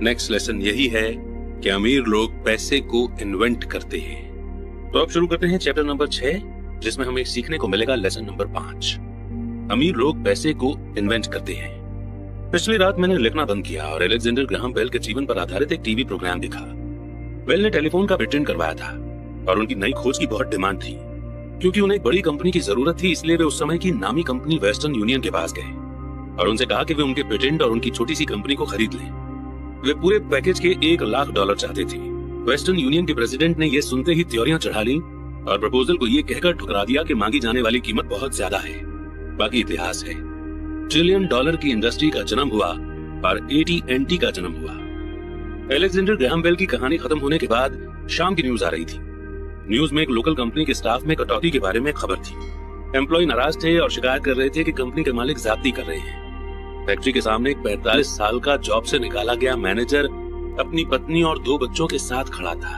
Next lesson यही है कि अमीर लोग पैसे को इन्वेंट करते हैं। तो अब शुरू करते हैं चैप्टर नंबर 6, जिसमें हमें सीखने को मिलेगा लेसन नंबर 5। अमीर लोग पैसे को इन्वेंट करते हैं। पिछली रात मैंने लिखना बंद किया और अलेक्जेंडर ग्राहम बेल के जीवन पर आधारित एक टीवी प्रोग्राम देखा। बेल ने टेलीफोन का पेटेंट करवाया था और उनकी नई खोज की बहुत डिमांड थी। क्योंकि उन्हें एक बड़ी कंपनी की जरूरत थी, इसलिए वे उस समय की नामी कंपनी वेस्टर्न यूनियन के पास गए और उनसे कहा कि वे उनके पेटेंट और उनकी छोटी सी कंपनी को खरीद लें। वे पूरे पैकेज के $1 लाख चाहते थे। वेस्टर्न यूनियन के प्रेसिडेंट ने यह सुनते ही त्योरियां चढ़ा ली और प्रपोजल को यह कहकर ठुकरा दिया कि मांगी जाने वाली कीमत बहुत ज्यादा है। बाकी इतिहास है। $1 ट्रिलियन की इंडस्ट्री का जन्म हुआ और AT&T का जन्म हुआ। अलेक्जेंडर ग्राहम बेल की कहानी खत्म होने के बाद शाम की न्यूज आ रही थी। न्यूज में एक लोकल कंपनी के स्टाफ में कटौती के बारे में खबर थी। एम्प्लॉय नाराज थे और शिकायत कर रहे थे कि कंपनी के मालिक ज्यादती कर रहे हैं। फैक्ट्री के सामने एक 45 साल का जॉब से निकाला गया मैनेजर अपनी पत्नी और 2 बच्चों के साथ खड़ा था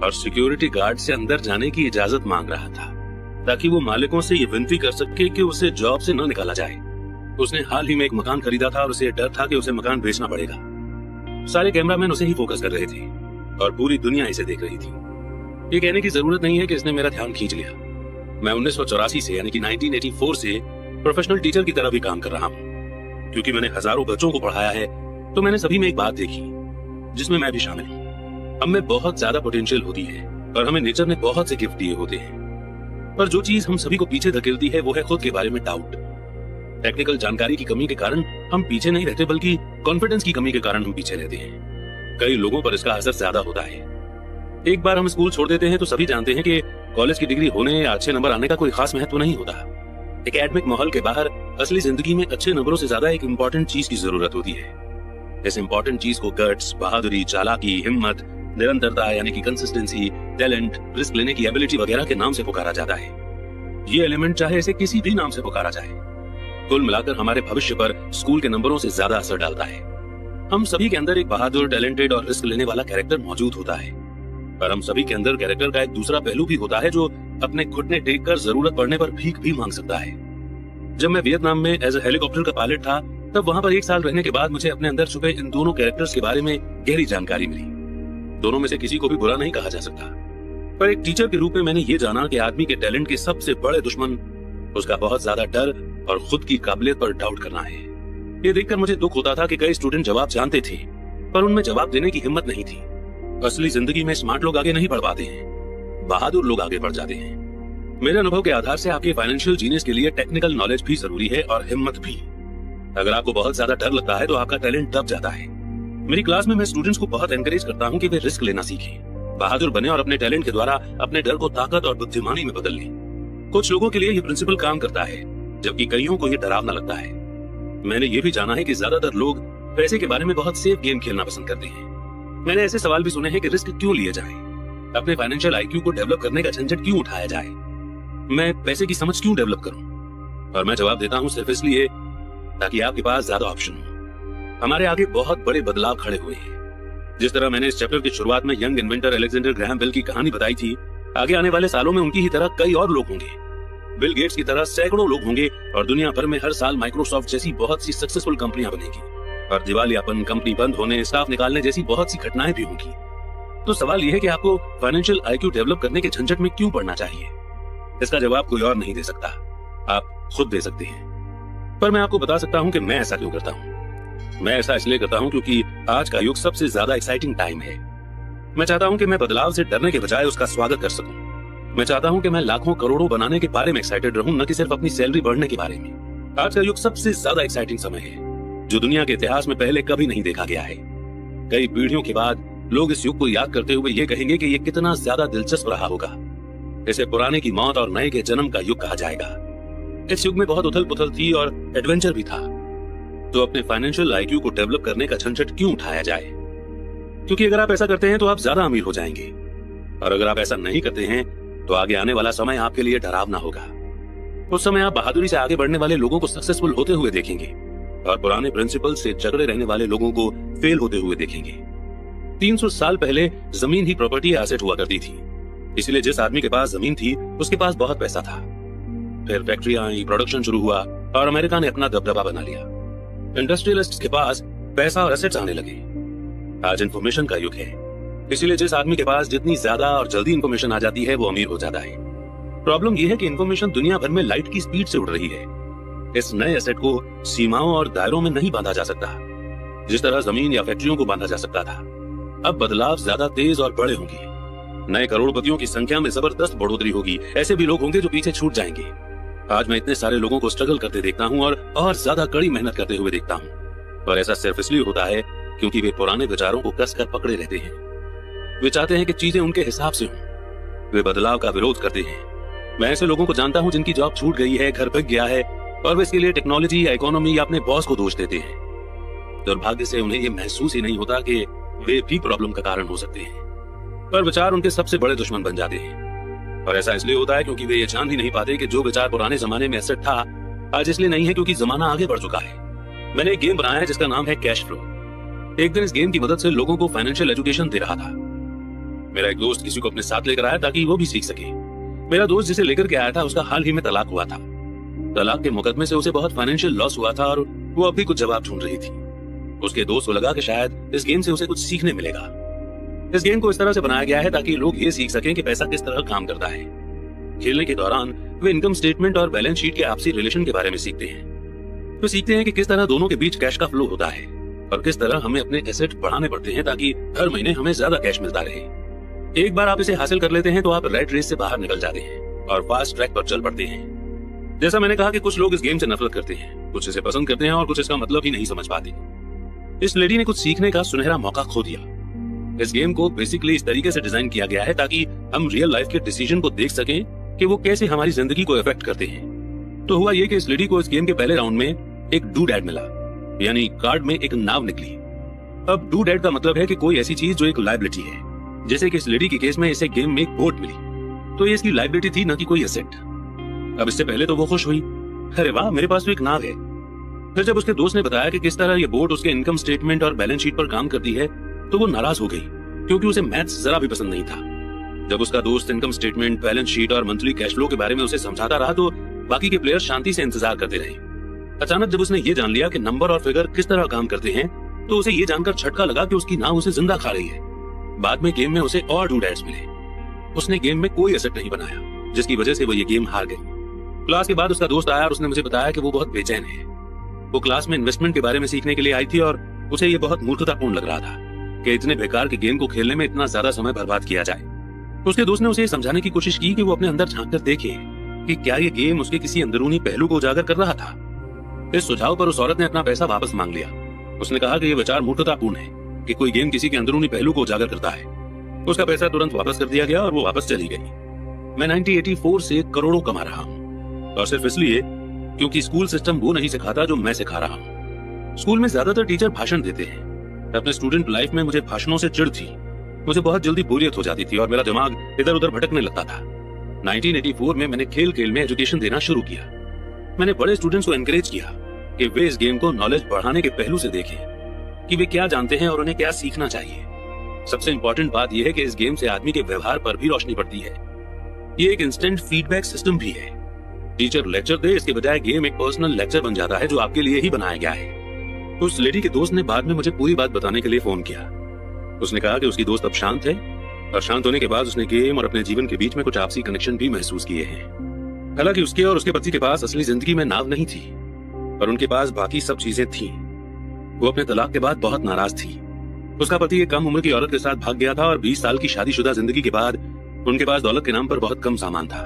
और सिक्योरिटी गार्ड से अंदर जाने की इजाजत मांग रहा था ताकि वो मालिकों से ये विनती कर सके कि उसे जॉब से न निकाला जाए। उसने हाल ही में एक मकान खरीदा था और उसे डर था कि उसे मकान बेचना पड़ेगा। सारे कैमरामैन उसे ही फोकस कर रहे थे और पूरी दुनिया इसे देख रही थी। ये कहने की जरूरत नहीं है कि इसने मेरा ध्यान खींच लिया। मैं 1984 से यानी कि 1984 से प्रोफेशनल टीचर की तरह भी काम कर रहा हूँ। क्योंकि मैंने हजारों बच्चों को पढ़ाया है, तो मैंने सभी में एक बात देखी जिसमें मैं भी शामिल हूँ। हम में बहुत ज्यादा पोटेंशियल होती है और हमें नेचर ने बहुत से गिफ्ट दिए होते हैं, पर जो चीज हम सभी को पीछे धकेलती है वो है खुद के बारे में डाउट। टेक्निकल जानकारी की कमी के कारण हम पीछे नहीं रहते, बल्कि कॉन्फिडेंस की कमी के कारण हम पीछे रहते हैं। कई लोगों पर इसका असर ज्यादा होता है। एक बार हम स्कूल छोड़ देते हैं तो सभी जानते हैं कि कॉलेज की डिग्री होने या अच्छे नंबर आने का कोई खास महत्व नहीं होता। एकेडमिक माहौल के बाहर असली जिंदगी में अच्छे नंबरों से ज्यादा एक इम्पोर्टेंट चीज की जरूरत होती है। इस इम्पोर्टेंट चीज को गट्स, बहादुरी, चालाकी, हिम्मत, निरंतरता यानी कि कंसिस्टेंसी, टैलेंट, रिस्क लेने की एबिलिटी वगैरह के नाम से पुकारा जाता है। ये एलिमेंट चाहे इसे किसी भी नाम से पुकारा जाए, कुल मिलाकर हमारे भविष्य पर स्कूल के नंबरों से ज्यादा असर डालता है। हम सभी के अंदर एक बहादुर, टैलेंटेड और रिस्क लेने वाला कैरेक्टर मौजूद होता है, पर हम सभी के अंदर कैरेक्टर का एक दूसरा पहलू भी होता है जो अपने घुटने टेक कर जरूरत पड़ने पर भीख भी मांग सकता है। जब मैं वियतनाम में एज ए हेलीकॉप्टर का पायलट था, तब वहां पर 1 साल रहने के बाद मुझे अपने अंदर छुपे इन दोनों कैरेक्टर्स के बारे में गहरी जानकारी मिली। दोनों में से किसी को भी बुरा नहीं कहा जा सकता, पर एक टीचर के रूप में मैंने ये जाना कि आदमी के टैलेंट के सबसे बड़े दुश्मन उसका बहुत ज्यादा डर और खुद की काबिलियत पर डाउट करना है। ये देखकर मुझे दुख होता था कि कई स्टूडेंट जवाब जानते थे, पर उनमें जवाब देने की हिम्मत नहीं थी। असली जिंदगी में स्मार्ट लोग आगे नहीं बढ़ पाते हैं, बहादुर लोग आगे बढ़ जाते हैं। मेरे अनुभव के आधार से आपके फाइनेंशियल जीनियस के लिए टेक्निकल नॉलेज भी जरूरी है और हिम्मत भी। अगर आपको बहुत ज्यादा डर लगता है तो आपका टैलेंट दब जाता है। मेरी क्लास में मैं स्टूडेंट्स को बहुत एनकरेज करता हूँ कि वे रिस्क लेना सीखें, बहादुर बने और अपने टैलेंट के द्वारा अपने डर को ताकत और बुद्धिमानी में बदल लें। कुछ लोगों के लिए ये प्रिंसिपल काम करता है, जबकि कईयों को ये डरावना लगता है। मैंने ये भी जाना है कि ज्यादातर लोग पैसे के बारे में बहुत सेफ गेम खेलना पसंद करते हैं। मैंने ऐसे सवाल भी सुने हैं कि रिस्क क्यों लिए जाए, अपने फाइनेंशियल IQ को डेवलप करने का झंझट क्यों उठाया जाए, मैं पैसे की समझ क्यों डेवलप करूं? और मैं जवाब देता हूं सिर्फ इसलिए ताकि आपके पास ज्यादा ऑप्शन हो। हमारे आगे बहुत बड़े बदलाव खड़े हुए हैं। जिस तरह मैंने इस चैप्टर की शुरुआत में young inventor Alexander Graham Bell की कहानी बताई थी, आगे आने वाले सालों में उनकी ही तरह कई और लोग होंगे। बिल गेट्स की तरह सैकड़ों लोग होंगे और दुनिया भर में हर साल माइक्रोसॉफ्ट जैसी बहुत सी सक्सेसफुल कंपनियां बनेगी और दिवालियापन, कंपनी बंद होने, स्टाफ निकालने जैसी बहुत सी घटनाएं भी होंगी। तो सवाल यह है कि आपको फाइनेंशियल IQ डेवलप करने के झंझट में क्यों पड़ना चाहिए? इसका जवाब कोई और नहीं दे सकता, आप खुद दे सकते हैं। पर मैं आपको बता सकता हूं कि मैं ऐसा क्यों करता हूं। मैं ऐसा इसलिए करता हूं क्योंकि आज का युग सबसे ज्यादा एक्साइटिंग टाइम है। मैं चाहता हूं कि मैं बदलाव से डरने के बजाय उसका स्वागत कर सकूं। मैं चाहता हूं कि मैं लाखों करोड़ों बनाने के बारे में एक्साइटेड रहूं, न कि सिर्फ अपनी सैलरी बढ़ने के बारे में। आज का युग सबसे ज्यादा एक्साइटिंग समय है जो दुनिया के इतिहास में पहले कभी नहीं देखा गया है। कई पीढ़ियों के बाद लोग इस युग को याद करते हुए ये कहेंगे कि ये कितना ज्यादा दिलचस्प रहा होगा। इसे पुराने की मौत और नए के जन्म का युग कहा जाएगा। इस युग में बहुत उथल पुथल थी और एडवेंचर भी था। तो अपने फाइनेंशियल IQ को डेवलप करने का झंझट क्यों उठाया जाए? क्योंकि अगर आप ऐसा करते हैं तो आप ज्यादा अमीर हो जाएंगे, और अगर आप ऐसा नहीं करते हैं तो आगे आने वाला समय आपके लिए डरावना होगा। उस समय आप बहादुरी से आगे बढ़ने वाले लोगों को सक्सेसफुल होते हुए देखेंगे और पुराने प्रिंसिपल से जकड़े रहने वाले लोगों को फेल होते हुए देखेंगे। 300 साल पहले जमीन ही प्रॉपर्टी एसेट हुआ करती थी, इसलिए जिस आदमी के पास जमीन थी उसके पास बहुत पैसा था। फिर फैक्ट्रियां आई, प्रोडक्शन शुरू हुआ और अमेरिका ने अपना दबदबा बना लिया। इंडस्ट्रियलिस्ट्स के पास पैसा और एसेट्स आने लगे। आज इंफॉर्मेशन का युग है, इसीलिए जिस आदमी के पास जितनी ज्यादा और जल्दी इंफॉर्मेशन आ जाती है वो अमीर हो जाता है। प्रॉब्लम यह है कि इंफॉर्मेशन दुनिया भर में लाइट की स्पीड से उड़ रही है। इस नए एसेट को सीमाओं और दायरों में नहीं बांधा जा सकता, जिस तरह जमीन या फैक्ट्रियों को बांधा जा सकता था। अब बदलाव ज्यादा तेज और बड़े होंगे। नए करोड़पतियों की संख्या में जबरदस्त बढ़ोतरी होगी। ऐसे भी लोग होंगे जो पीछे छूट जाएंगे। आज मैं इतने सारे लोगों को स्ट्रगल करते देखता हूँ और ज्यादा कड़ी मेहनत करते हुए देखता हूँ। और ऐसा सिर्फ इसलिए होता है क्योंकि वे पुराने विचारों को कसकर पकड़े रहते हैं। वे चाहते हैं कि चीजें उनके हिसाब से हों। वे बदलाव का विरोध करते हैं। मैं ऐसे लोगों को जानता हूं जिनकी जॉब छूट गई है, घर बिक गया है, और वे इसके लिए टेक्नोलॉजी या इकोनॉमी या अपने बॉस को दोष देते हैं। दुर्भाग्य से उन्हें यह महसूस ही नहीं होता कि वे भी प्रॉब्लम का कारण हो सकते हैं, पर विचार उनके सबसे बड़े दुश्मन बन जाते हैं। और ऐसा इसलिए होता है क्योंकि वे ये जान ही नहीं पाते कि जो विचार पुराने जमाने में एसेट था, आज इसलिए नहीं है क्योंकि जमाना आगे बढ़ चुका है। मैंने एक गेम बनाया है जिसका नाम है कैश फ्लो। एक दिन इस गेम की मदद से लोगों को फाइनेंशियल एजुकेशन दे रहा था। मेरा एक दोस्त किसी को अपने साथ लेकर आया ताकि वो भी सीख सके। मेरा दोस्त जिसे लेकर के आया था उसका हाल ही में तलाक हुआ था। तलाक के मुकदमे से उसे बहुत फाइनेंशियल लॉस हुआ था और वो अभी कुछ जवाब ढूंढ रही थी। उसके दोस्त को लगा कि शायद इस गेम से उसे कुछ सीखने मिलेगा। इस गेम को इस तरह से बनाया गया है ताकि लोग ये सीख सकें कि पैसा किस तरह काम करता है। खेलने के दौरान वे इनकम स्टेटमेंट और बैलेंस शीट के आपसी रिलेशन के बारे में सीखते हैं। वे सीखते हैं कि किस तरह दोनों के बीच कैश का फ्लो होता है और किस तरह हमें अपने एसेट बढ़ाने पड़ते हैं ताकि हर महीने हमें ज्यादा कैश मिलता रहे। एक बार आप इसे हासिल कर लेते हैं तो आप रेड रेस से बाहर निकल जाते हैं और फास्ट ट्रैक पर चल पड़ते हैं। जैसा मैंने कहा कि कुछ लोग इस गेम से नफरत करते हैं, कुछ इसे पसंद करते हैं और कुछ इसका मतलब ही नहीं समझ पाते। इस लेडी ने कुछ सीखने का सुनहरा मौका खो दिया। इस गेम को बेसिकली इस तरीके से डिजाइन किया गया है ताकि हम रियल लाइफ के डिसीजन को देख सकें कि वो कैसे हमारी जिंदगी को इफेक्ट करते हैं। तो हुआ ये कि इस लेडी को इस गेम के पहले राउंड में एक डू डैड मिला, यानी कार्ड में एक नाव निकली। अब डू डैड का मतलब है कि कोई ऐसी चीज जो एक लायबिलिटी है। जैसे कि इस लेडी के केस में इसे गेम में एक बोट मिली, तो ये इसकी लायबिलिटी थी, न कि कोई एसेट। अब इससे पहले तो वो खुश हुई, अरे वाह मेरे पास तो एक नाव है। फिर जब उसके दोस्त ने बताया कि किस तरह ये बोट उसके इनकम स्टेटमेंट और बैलेंस शीट पर काम करती है, तो वो नाराज हो गई क्योंकि उसे मैथ्स जरा भी पसंद नहीं था। जब उसका दोस्त इनकम स्टेटमेंट, बैलेंस शीट और मंथली कैश फ्लो के बारे में उसे समझाता रहा तो बाकी के प्लेयर शांति से इंतजार करते रहे। अचानक जब उसने ये जान लिया कि नंबर और फिगर किस तरह काम करते हैं, तो उसे ये जानकर झटका लगा कि उसकी नाव उसे जिंदा खा रही है। बाद में गेम में उसे और डू डैड्स मिले। उसने गेम में कोई एसेट नहीं बनाया, जिसकी वजह से वो ये गेम हार गई। क्लास के बाद उसका दोस्त आया और उसने मुझे बताया कि वो बहुत बेचैन है। वो क्लास में इन्वेस्टमेंट के बारे में सीखने के लिए आई थी और उसे ये बहुत मूर्खतापूर्ण लग रहा था कि इतने बेकार के गेम को खेलने में इतना ज्यादा समय बर्बाद किया जाए। उसके दोस्त ने उसे समझाने की कोशिश की कि वो अपने अंदर झांक कर देखे कि क्या ये गेम उसके किसी अंदरूनी पहलू को उजागर कर रहा था। इस सुझाव पर उस औरत ने अपना पैसा वापस मांग लिया। उसने कहा कि यह विचार मूर्खतापूर्ण है कि कोई गेम किसी के अंदरूनी पहलू को उजागर करता है। उसका पैसा तुरंत वापस कर दिया गया और वो वापस चली गई। मैं 1984 से करोड़ों कमा रहा हूँ, और सिर्फ इसलिए क्योंकि स्कूल सिस्टम वो नहीं सिखाता जो मैं सिखा रहा हूँ। स्कूल में ज्यादातर टीचर भाषण देते हैं। अपने स्टूडेंट लाइफ में मुझे भाषणों से चिढ़ थी। मुझे बहुत जल्दी बोरियत हो जाती थी और मेरा दिमाग इधर उधर भटकने लगता था। 1984 में मैंने खेल खेल में एजुकेशन देना शुरू किया। मैंने बड़े स्टूडेंट्स को एनकरेज किया कि वे इस गेम को नॉलेज बढ़ाने के पहलू से देखें कि वे क्या जानते हैं और उन्हें क्या सीखना चाहिए। सबसे इंपॉर्टेंट बात यह है कि इस गेम से आदमी के व्यवहार पर भी रोशनी पड़ती है। ये एक इंस्टेंट फीडबैक सिस्टम भी है। टीचर लेक्चर दे, इसके बजाय गेम एक पर्सनल लेक्चर बन जाता है जो आपके लिए ही बनाया गया है। उस लेडी के दोस्त ने बाद में मुझे पूरी बात बताने के लिए फोन किया। उसने कहा कि उसकी दोस्त अब शांत है और शांत होने के बाद उसने गेम और अपने जीवन के बीच में कुछ आपसी कनेक्शन भी महसूस किए हैं। हालांकि उसके और उसके पति के पास असली जिंदगी में नाव नहीं थी, पर उनके पास बाकी सब चीजें थीं। वो अपने तलाक के बाद बहुत नाराज थी। उसका पति एक कम उम्र की औरत के साथ भाग गया था और 20 साल की शादीशुदा जिंदगी के बाद उनके पास दौलत के नाम पर बहुत कम सामान था।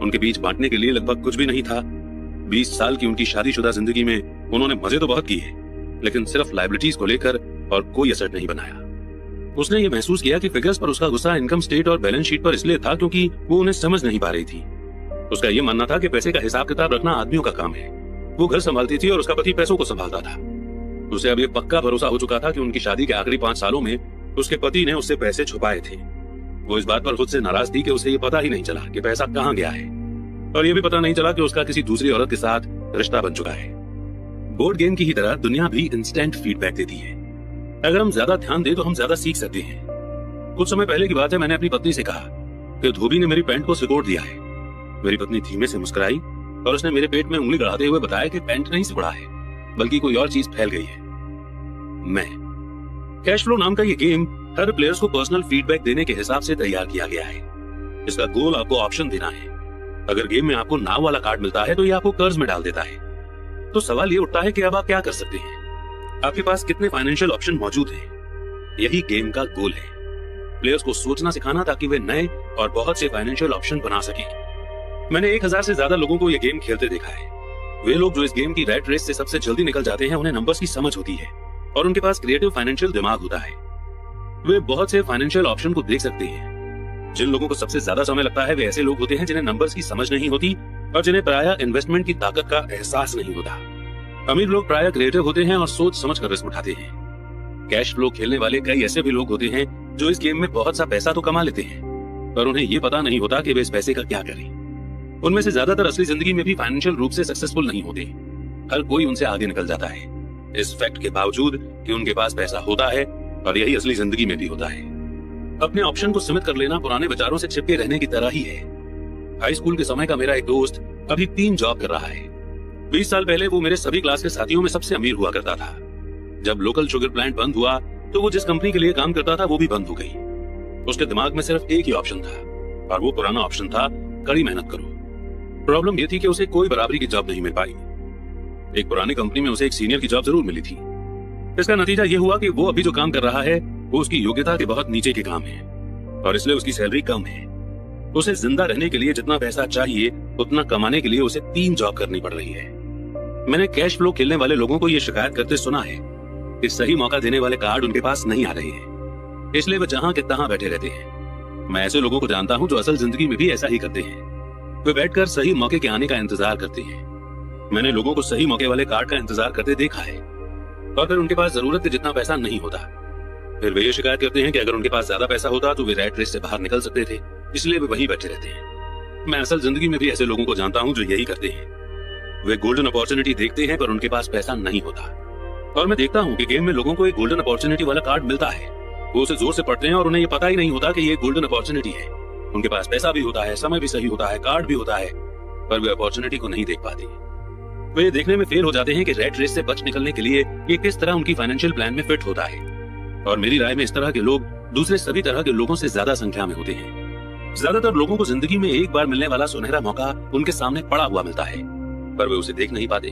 उनके बीच बांटने के लिए लगभग कुछ भी नहीं था। 20 साल की उनकी शादीशुदा जिंदगी में उन्होंने मजे तो बहुत किए, लेकिन सिर्फ लायबिलिटीज को लेकर और कोई एसेट नहीं बनाया। उसने ये महसूस किया कि फिगर्स पर उसका गुस्सा इनकम स्टेट और बैलेंस शीट पर इसलिए था क्योंकि वो उन्हें समझ नहीं पा रही थी। उसका ये मानना था कि पैसे का हिसाब किताब रखना आदमियों का काम है। वो घर संभालती थी और उसका पति पैसों को संभालता था। उसे अब ये पक्का भरोसा हो चुका था कि उनकी शादी के आखिरी 5 सालों में उसके पति ने उससे पैसे छुपाए थे। वो इस बात पर खुद से नाराज थी कि उसे ये पता ही नहीं चला कि पैसा कहाँ गया है, और ये भी पता नहीं चला कि उसका किसी दूसरी औरत के साथ रिश्ता बन चुका है। बोर्ड गेम की ही तरह दुनिया भी इंस्टेंट फीडबैक देती है। अगर हम ज्यादा ध्यान दें तो हम ज्यादा सीख सकते हैं। कुछ समय पहले की बात है, मैंने अपनी पत्नी से कहा कि धोबी ने मेरी पैंट को सिकोड़ दिया है। मेरी पत्नी धीमे से मुस्कुराई और उसने मेरे पेट में उंगली गड़ाते हुए बताया कि पैंट नहीं सिकुड़ा है, बल्कि कोई और चीज फैल गई है। मैं कैश फ्लो नाम का ये गेम हर प्लेयर्स को पर्सनल फीडबैक देने के हिसाब से तैयार किया गया है। इसका गोल आपको ऑप्शन देना है। अगर गेम में आपको नाव वाला कार्ड मिलता है तो ये आपको कर्ज में डाल देता है। तो सवाल ये उठता है कि अब आप क्या कर सकते हैं, आपके पास कितने फाइनेंशियल ऑप्शन मौजूद हैं। यही गेम का गोल है, प्लेयर्स को सोचना सिखाना ताकि वे नए और बहुत से फाइनेंशियल ऑप्शन बना सकें। मैंने 1000 से ज्यादा लोगों को यह गेम खेलते देखा है। वे लोग जो इस गेम की रैट रेस से सबसे जल्दी निकल जाते हैं, उन्हें नंबर्स की समझ होती है और उनके पास क्रिएटिव फाइनेंशियल दिमाग होता है। वे बहुत से फाइनेंशियल ऑप्शन को देख सकते हैं। जिन लोगों को सबसे ज्यादा समय लगता है वे ऐसे लोग होते हैं जिन्हें नंबर्स की समझ नहीं होती और जिन्हें प्रायः इन्वेस्टमेंट की ताकत का एहसास नहीं होता। अमीर लोग प्रायः क्रिएटिव होते हैं और सोच समझ कर रिस्क उठाते हैं। कैश फ्लो खेलने वाले कई ऐसे भी लोग होते हैं जो इस गेम में बहुत सा पैसा तो कमा लेते हैं, पर उन्हें ये पता नहीं होता कि वे इस पैसे का क्या करें। उनमें से ज्यादातर असली जिंदगी में भी फाइनेंशियल रूप से सक्सेसफुल नहीं होते। हर कोई उनसे आगे निकल जाता है, इस फैक्ट के बावजूद कि उनके पास पैसा होता है, और यही असली जिंदगी में भी होता है। अपने ऑप्शन को सीमित कर लेना पुराने विचारों से चिपके रहने की तरह ही है। हाई स्कूल के समय का मेरा एक दोस्त अभी 3 जॉब कर रहा है। 20 साल पहले वो मेरे सभी क्लास के साथियों में सबसे अमीर हुआ करता था। जब लोकल शुगर प्लांट बंद हुआ तो वो जिस कंपनी के लिए काम करता था वो भी बंद हो गई। उसके दिमाग में सिर्फ एक ही ऑप्शन था, और वो पुराना ऑप्शन था, कड़ी मेहनत करो। प्रॉब्लम ये थी कि उसे कोई बराबरी की जॉब नहीं मिल पाई। एक पुरानी कंपनी में उसे एक सीनियर की जॉब जरूर मिली थी। इसका नतीजा ये हुआ कि वो अभी जो काम कर रहा है वो उसकी योग्यता के बहुत नीचे के काम है, और इसलिए उसकी सैलरी कम है। उसे जिंदा रहने के लिए जितना पैसा चाहिए उतना कमाने के लिए उसे 3 जॉब करनी पड़ रही है। मैंने कैश फ्लो खेलने वाले लोगों को ये शिकायत करते सुना है कि सही मौका देने वाले कार्ड उनके पास नहीं आ रहे हैं, इसलिए वे जहां के तहां बैठे रहते हैं। मैं ऐसे लोगों को जानता हूं जो असल जिंदगी में भी ऐसा ही करते हैं। वे बैठकर सही मौके के आने का इंतजार करते हैं। मैंने लोगों को सही मौके वाले कार्ड का इंतजार करते देखा है, और फिर उनके पास जरूरत के जितना पैसा नहीं होता। फिर वे ये शिकायत करते हैं कि अगर उनके पास ज्यादा पैसा होता तो वे रैट रेस से बाहर निकल सकते थे, इसलिए वे वहीं बैठे रहते हैं। मैं असल जिंदगी में भी ऐसे लोगों को जानता हूं जो यही करते हैं। वे गोल्डन अपॉर्चुनिटी देखते हैं पर उनके पास पैसा नहीं होता, और मैं देखता हूं कि गेम में लोगों को एक गोल्डन अपॉर्चुनिटी वाला कार्ड मिलता है। वो उसे जोर से पढ़ते हैं और उन्हें ये पता ही नहीं होता कि ये गोल्डन अपॉर्चुनिटी है। उनके पास पैसा भी होता है, समय भी सही होता है, कार्ड भी होता है, पर वे अपॉर्चुनिटी को नहीं देख पाते। वे देखने में फेल हो जाते हैं कि रैट रेस से बच निकलने के लिए ये किस तरह उनकी फाइनेंशियल प्लान में फिट होता है। और मेरी राय में इस तरह के लोग दूसरे सभी तरह के लोगों से ज्यादा संख्या में होते हैं। ज्यादातर लोगों को जिंदगी में एक बार मिलने वाला सुनहरा मौका उनके सामने पड़ा हुआ मिलता है, पर वे उसे देख नहीं पाते।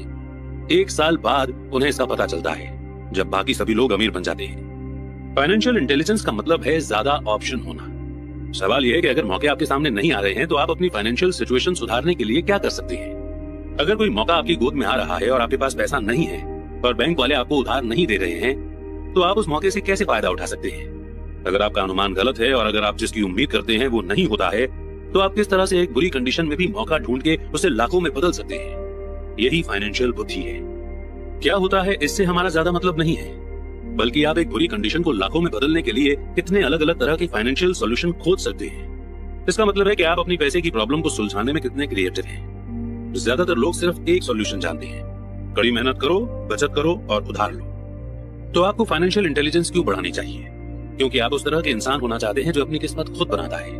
1 साल बाद उन्हें इसका पता चलता है, जब बाकी सभी लोग अमीर बन जाते हैं। फाइनेंशियल इंटेलिजेंस का मतलब है ज्यादा ऑप्शन होना। सवाल यह है कि अगर मौके आपके सामने नहीं आ रहे हैं तो आप अपनी फाइनेंशियल सिचुएशन सुधारने के लिए क्या कर सकते हैं। अगर कोई मौका आपकी गोद में आ रहा है और आपके पास पैसा नहीं है और बैंक वाले आपको उधार नहीं दे रहे हैं, तो आप उस मौके से कैसे फायदा उठा सकते हैं। अगर आपका अनुमान गलत है और अगर आप जिसकी उम्मीद करते हैं वो नहीं होता है, तो आप किस तरह से एक बुरी कंडीशन में भी मौका ढूंढ के उसे लाखों में बदल सकते हैं। यही फाइनेंशियल बुद्धि है। क्या होता है इससे हमारा ज्यादा मतलब नहीं है, बल्कि आप एक बुरी कंडीशन को लाखों में बदलने के लिए कितने अलग अलग तरह के फाइनेंशियल सॉल्यूशन खोज सकते हैं। इसका मतलब है कि आप अपनी पैसे की प्रॉब्लम को सुलझाने में कितने क्रिएटिव हैं। ज्यादातर लोग सिर्फ एक सॉल्यूशन जानते हैं, कड़ी मेहनत करो, बचत करो और उधार लो। तो आपको फाइनेंशियल इंटेलिजेंस क्यों बढ़ानी चाहिए? क्योंकि आप उस तरह के इंसान होना चाहते हैं जो अपनी किस्मत खुद बनाता है।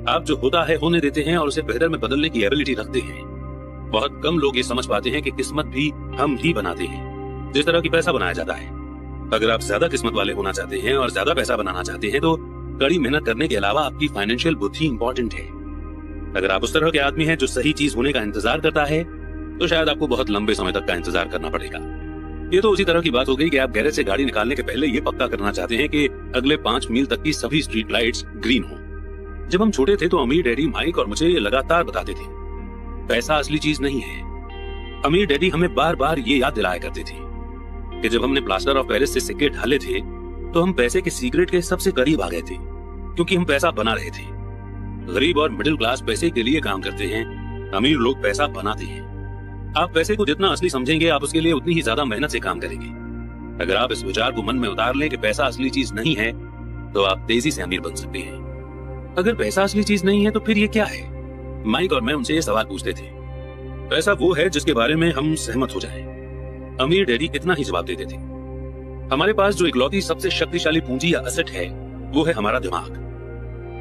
आप जो होता है होने देते हैं और उसे बेहतर में बदलने की एबिलिटी रखते हैं। बहुत कम लोग ये समझ पाते हैं कि किस्मत भी हम ही बनाते हैं, जिस तरह की पैसा बनाया जाता है। अगर आप ज्यादा किस्मत वाले होना चाहते हैं और ज्यादा पैसा बनाना चाहते हैं तो कड़ी मेहनत करने के अलावा आपकी फाइनेंशियल बुद्धि इंपॉर्टेंट है। अगर आप उस तरह के आदमी हैं जो सही चीज होने का इंतजार करता है, तो शायद आपको बहुत लंबे समय तक का इंतजार करना पड़ेगा। ये तो उसी तरह की बात हो गई कि आप गैरेज से गाड़ी निकालने के पहले ये पक्का करना चाहते हैं कि अगले 5 मील तक की सभी स्ट्रीट लाइट्स ग्रीन हो। जब हम छोटे थे तो अमीर डैडी माइक और मुझे ये लगातार बताते थे, पैसा असली चीज नहीं है। अमीर डैडी हमें बार बार ये याद दिलाया करते थे कि जब हमने प्लास्टर ऑफ पेरिस से सिक्के ढाले थे तो हम पैसे के सीक्रेट के सबसे करीब आ गए थे, क्योंकि हम पैसा बना रहे थे। गरीब और मिडिल क्लास पैसे के लिए काम करते हैं, अमीर लोग पैसा बनाते हैं। आप पैसे को जितना असली समझेंगे आप उसके लिए उतनी ही ज्यादा मेहनत से काम करेंगे। अगर आप इस विचार को मन में उतार लें कि पैसा असली चीज नहीं है, तो आप तेजी से अमीर बन सकते हैं। अगर पैसा असली चीज नहीं है तो फिर ये क्या है? माइक और मैं उनसे ये सवाल पूछते थे। पैसा वो है जिसके बारे में हम सहमत हो जाएं। अमीर डैडी इतना ही जवाब देते थे, हमारे पास जो इकलौती सबसे शक्तिशाली पूंजी या असेट है वो है हमारा दिमाग।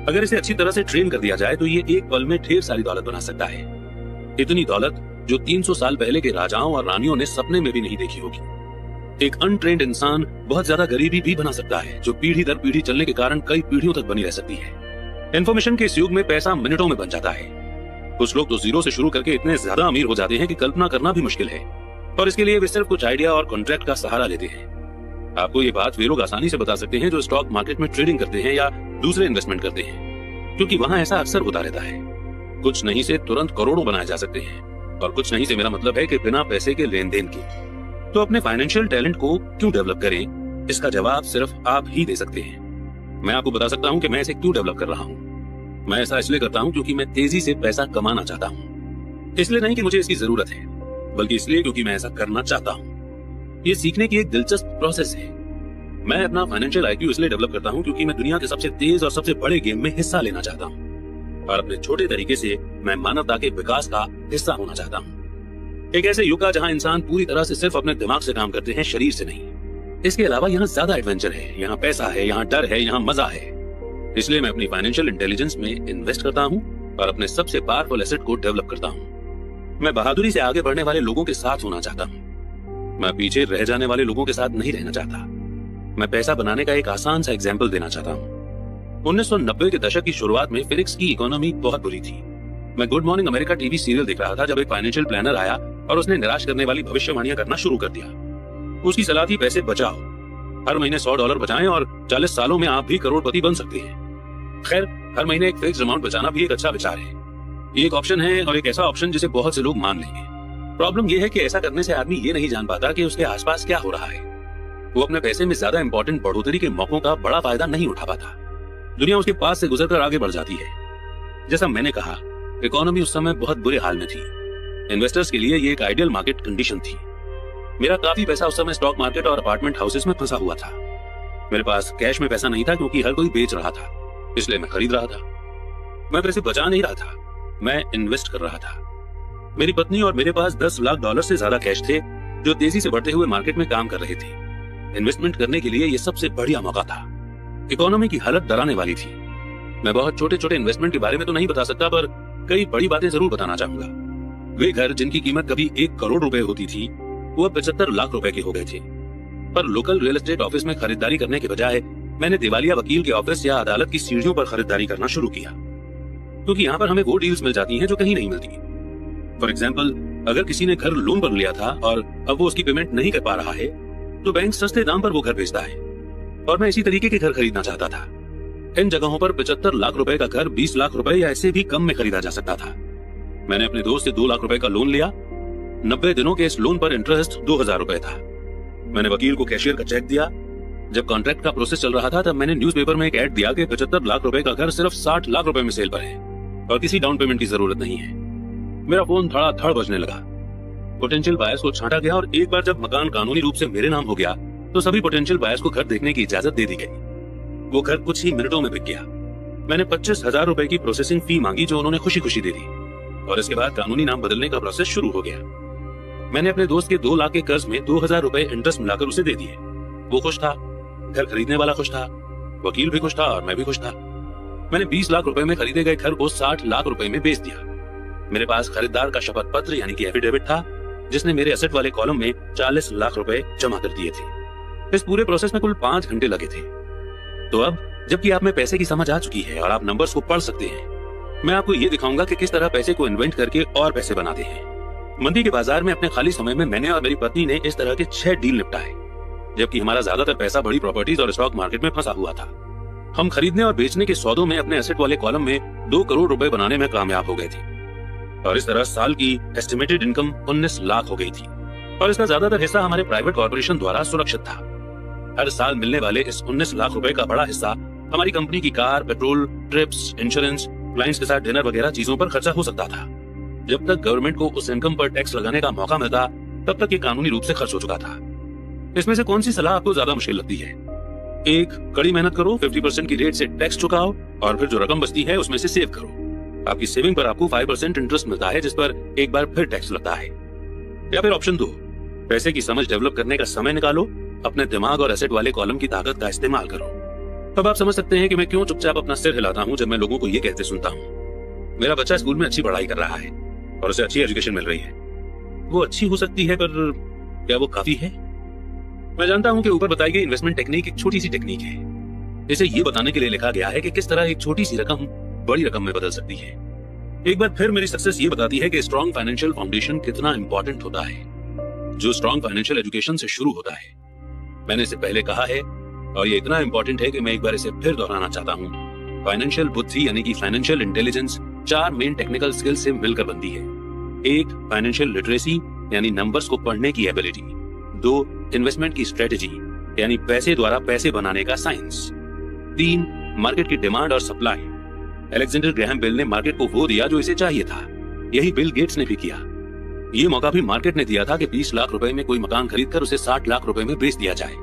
अगर इसे अच्छी तरह से ट्रेन कर दिया जाए तो ये एक पल में ढेर सारी दौलत बना सकता है। इतनी दौलत जो 300 साल पहले के राजाओं और रानियों ने सपने में भी नहीं देखी होगी। एक अनट्रेन्ड इंसान बहुत ज्यादा गरीबी भी बना सकता है, जो पीढ़ी दर पीढ़ी चलने के कारण कई पीढ़ियों तक बनी रह सकती है। इन्फॉर्मेशन के इस युग में पैसा मिनटों में बन जाता है। कुछ लोग तो जीरो से शुरू करके इतने ज्यादा अमीर हो जाते हैं कि कल्पना करना भी मुश्किल है, और इसके लिए वे सिर्फ कुछ आइडिया और कॉन्ट्रैक्ट का सहारा लेते हैं। आपको ये बात वे लोग आसानी से बता सकते हैं जो स्टॉक मार्केट में ट्रेडिंग करते हैं या दूसरे इन्वेस्टमेंट करते हैं, क्योंकि वहां ऐसा अक्सर होता रहता है। कुछ नहीं से तुरंत करोड़ों बनाए जा सकते हैं, और कुछ नहीं से मेरा मतलब है कि बिना पैसे के लेन देन के। तो अपने फाइनेंशियल टैलेंट को क्यों डेवलप करें, इसका जवाब सिर्फ आप ही दे सकते हैं। मैं आपको बता सकता हूं कि मैं इसे क्यों डेवलप कर रहा हूं। मैं ऐसा इसलिए करता हूं क्योंकि मैं तेजी से पैसा कमाना चाहता हूं। इसलिए नहीं कि मुझे इसकी जरूरत है, बल्कि इसलिए क्योंकि मैं ऐसा करना चाहता हूं। ये सीखने की एक दिलचस्प प्रोसेस है। मैं अपना फाइनेंशियल IQ इसलिए डेवलप करता हूं क्योंकि मैं दुनिया के सबसे तेज और सबसे बड़े गेम में हिस्सा लेना चाहता हूं, और अपने छोटे तरीके से मैं मानवता के विकास का हिस्सा होना चाहता हूं। एक ऐसे युग का जहां इंसान पूरी तरह से सिर्फ अपने दिमाग से काम करते हैं, शरीर से नहीं। इसके अलावा यहाँ ज्यादा एडवेंचर है, यहाँ पैसा है, यहाँ डर है, यहाँ मजा है। इसलिए मैं अपनी फाइनेंशियल इंटेलिजेंस में इन्वेस्ट करता हूँ और अपने सबसे पावरफुल एसेट को डेवलप करता हूँ। मैं बहादुरी से आगे बढ़ने वाले लोगों के साथ होना चाहता हूँ। मैं पीछे रह जाने वाले लोगों के साथ नहीं रहना चाहता। मैं पैसा बनाने का एक आसान सा एग्जाम्पल देना चाहता हूँ। 1990 के दशक की शुरुआत में फिनिक्स की इकोनॉमी बहुत बुरी थी। मैं good morning America TV serial देख रहा था जब एक फाइनेंशियल प्लानर आया और उसने निराश करने वाली भविष्यवाणियां करना शुरू कर दिया। उसकी सलाह थी पैसे बचाओ, हर महीने $100 बचाएं और 40 सालों में आप भी करोड़पति बन सकते हैं। खैर, हर महीने एक फिक्स्ड अमाउंट बचाना भी एक अच्छा विचार है। ये एक ऑप्शन है, और एक ऐसा ऑप्शन जिसे बहुत से लोग मान लेंगे। प्रॉब्लम यह है कि ऐसा करने से आदमी ये नहीं जान पाता कि उसके आसपास क्या हो रहा है। वो अपने पैसे में ज्यादा इंपॉर्टेंट बढ़ोतरी के मौकों का बड़ा फायदा नहीं उठा पाता। दुनिया उसके पास से गुजरकर आगे बढ़ जाती है। जैसा मैंने कहा, इकोनॉमी उस समय बहुत बुरे हाल में थी। इन्वेस्टर्स के लिए ये एक आइडियल मार्केट कंडीशन थी। मेरा काफी पैसा उस समय स्टॉक मार्केट और अपार्टमेंट हाउसेस में फंसा हुआ था। मेरे पास कैश में पैसा नहीं था क्योंकि हर कोई बेच रहा था, इसलिए मैं खरीद रहा था। मैं पैसे बचा नहीं रहा था, मैं इन्वेस्ट कर रहा था। मेरी पत्नी और मेरे पास $10 लाख से ज्यादा कैश थे, जो तेजी से बढ़ते हुए मार्केट में काम कर रहे थे। इन्वेस्टमेंट करने के लिए ये सबसे बढ़िया मौका था। इकोनॉमी की हालत डराने वाली थी। मैं बहुत छोटे छोटे इन्वेस्टमेंट के बारे में तो नहीं बता सकता, पर कई बड़ी बातें जरूर बताना चाहूंगा। वे घर जिनकी कीमत कभी 1 करोड़ रुपए होती थी, वो अब 75 लाख रुपए के हो गए थे। पर लोकल रियल एस्टेट ऑफिस में खरीदारी करने के बजाय मैंने दिवालिया वकील के ऑफिस या अदालत की सीढ़ियों पर खरीदारी करना शुरू किया, क्योंकि यहाँ पर हमें वो डील्स मिल जाती हैं जो कहीं नहीं मिलती। फॉर एग्जाम्पल, अगर किसी ने घर लोन पर लिया था और अब वो उसकी पेमेंट नहीं कर पा रहा है, तो बैंक सस्ते दाम पर वो घर बेचता है। और मैं इसी तरीके के घर खरीदना चाहता था। इन जगहों पर 75 लाख रुपए का घर 20 लाख रुपए या इससे भी कम में खरीदा जा सकता था। मैंने अपने दोस्त से 2 लाख रुपए का लोन लिया। 90 दिनों के इस लोन पर इंटरेस्ट 2000 रुपए था। मैंने वकील को कैशियर का चेक दिया। जब कॉन्ट्रैक्ट का प्रोसेस चल रहा था, तब मैंने न्यूज़पेपर में एक ऐड दिया कि 75 लाख रुपए का घर सिर्फ 60 लाख रुपए में सेल पर है और किसी डाउन पेमेंट की जरूरत नहीं है। मेरा फोन धड़ाधड़ बजने लगा। पोटेंशियल बायर्स को छांटा गया और एक बार जब मकान कानूनी रूप से मेरे नाम हो गया, तो सभी पोटेंशियल बायर्स को घर देखने की इजाजत दे दी गई। वो घर कुछ ही मिनटों में बिक गया। मैंने 25,000 रुपए की प्रोसेसिंग फी मांगी, जो उन्होंने खुशी खुशी दे दी, और इसके बाद कानूनी नाम बदलने का प्रोसेस शुरू हो गया। मैंने अपने दोस्त के 2 लाख के कर्ज में 2000 रुपए इंटरेस्ट मिलाकर उसे दे दिए। वो खुश था, घर खरीदने वाला खुश था, वकील भी खुश था और मैं भी खुश था। मैंने 20 लाख रुपए में खरीदे गए घर को 60 लाख रुपए में बेच दिया। मेरे पास खरीदार का शपथ पत्र यानी कि एफिडेविट था, जिसने मेरे एसेट वाले कॉलम में 40 लाख रुपए जमा कर दिए थे। इस पूरे प्रोसेस में कुल 5 घंटे लगे थे। तो अब जबकि आप में पैसे की समझ आ चुकी है और आप नंबर्स को पढ़ सकते हैं, मैं आपको ये दिखाऊंगा कि किस तरह पैसे को इन्वेंट करके और पैसे बनाते हैं। मंदी के बाजार में अपने खाली समय में मैंने और मेरी पत्नी ने इस तरह के 6 डील निपटाए, जबकि हमारा ज्यादातर पैसा बड़ी प्रॉपर्टीज और स्टॉक मार्केट में फंसा हुआ था। हम खरीदने और बेचने के सौदों में अपने एसेट वाले कॉलम में 2 करोड़ रुपए बनाने में कामयाब हो गए थे, और इस तरह साल की एस्टिमेटेड इनकम 19 लाख हो गई थी, और इसका ज्यादातर हिस्सा हमारे प्राइवेट कॉर्पोरेशन द्वारा सुरक्षित था। हर साल मिलने वाले इस 19 लाख रुपए का बड़ा हिस्सा हमारी कंपनी की car, petrol, trips, insurance, clients के साथ डिनर वगैरह चीजों पर खर्चा हो सकता था। जब तक गवर्नमेंट को उस इनकम पर टैक्स लगाने का मौका मिलता, तब तक ये कानूनी रूप से खर्च हो चुका था। इसमें से कौन सी सलाह आपको ज्यादा मुश्किल लगती है? 1, कड़ी मेहनत करो, 50% की रेट से टैक्स चुकाओ और फिर जो रकम बचती है उसमें से सेव करो। आपकी सेविंग पर आपको 5% इंटरेस्ट मिलता है, जिस पर एक बार फिर टैक्स लगता है। या फिर ऑप्शन 2, पैसे की समझ डेवलप करने का समय निकालो, अपने दिमाग और एसेट वाले कॉलम की ताकत का इस्तेमाल करो। तब आप समझ सकते हैं कि मैं क्यों चुपचाप अपना सिर हिलाता हूँ जब मैं लोगों को ये कहते सुनता हूँ, मेरा बच्चा स्कूल में अच्छी पढ़ाई कर रहा है और उसे अच्छी एजुकेशन मिल रही है। वो अच्छी हो सकती है, पर क्या वो काफी है? मैं जानता हूं कि ऊपर बताई गई इन्वेस्टमेंट टेक्निक एक छोटी सी टेक्निक है। इसे ये बताने के लिए लिखा गया है कि किस तरह एक छोटी सी रकम बड़ी रकम में बदल सकती है। एक बार फिर मेरी सक्सेस ये बताती है कि स्ट्रॉन्ग फाइनेंशियल फाउंडेशन कितना इंपॉर्टेंट होता है, जो स्ट्रॉन्ग फाइनेंशियल एजुकेशन से शुरू होता है। मैंने इसे पहले कहा है और ये इतना इंपॉर्टेंट है कि मैं एक बार इसे फिर दोहराना चाहता हूँ। फाइनेंशियल बुद्धि यानी कि financial intelligence 4 main technical skill से मिलकर बनती है। 1 फाइनेंशियल लिटरेसी यानी नंबर्स को पढ़ने की एबिलिटी। 2 इन्वेस्टमेंट की स्ट्रेटेजी यानी पैसे द्वारा पैसे बनाने का साइंस। 3 मार्केट की डिमांड और सप्लाई। अलेक्जेंडर ग्रैहम बेल ने मार्केट को वो दिया जो इसे चाहिए था, यही बिल गेट्स ने भी किया। ये मौका भी मार्केट ने दिया था कि 20 लाख रुपए में कोई मकान खरीदकर उसे 60 लाख रुपए में बेच दिया जाए,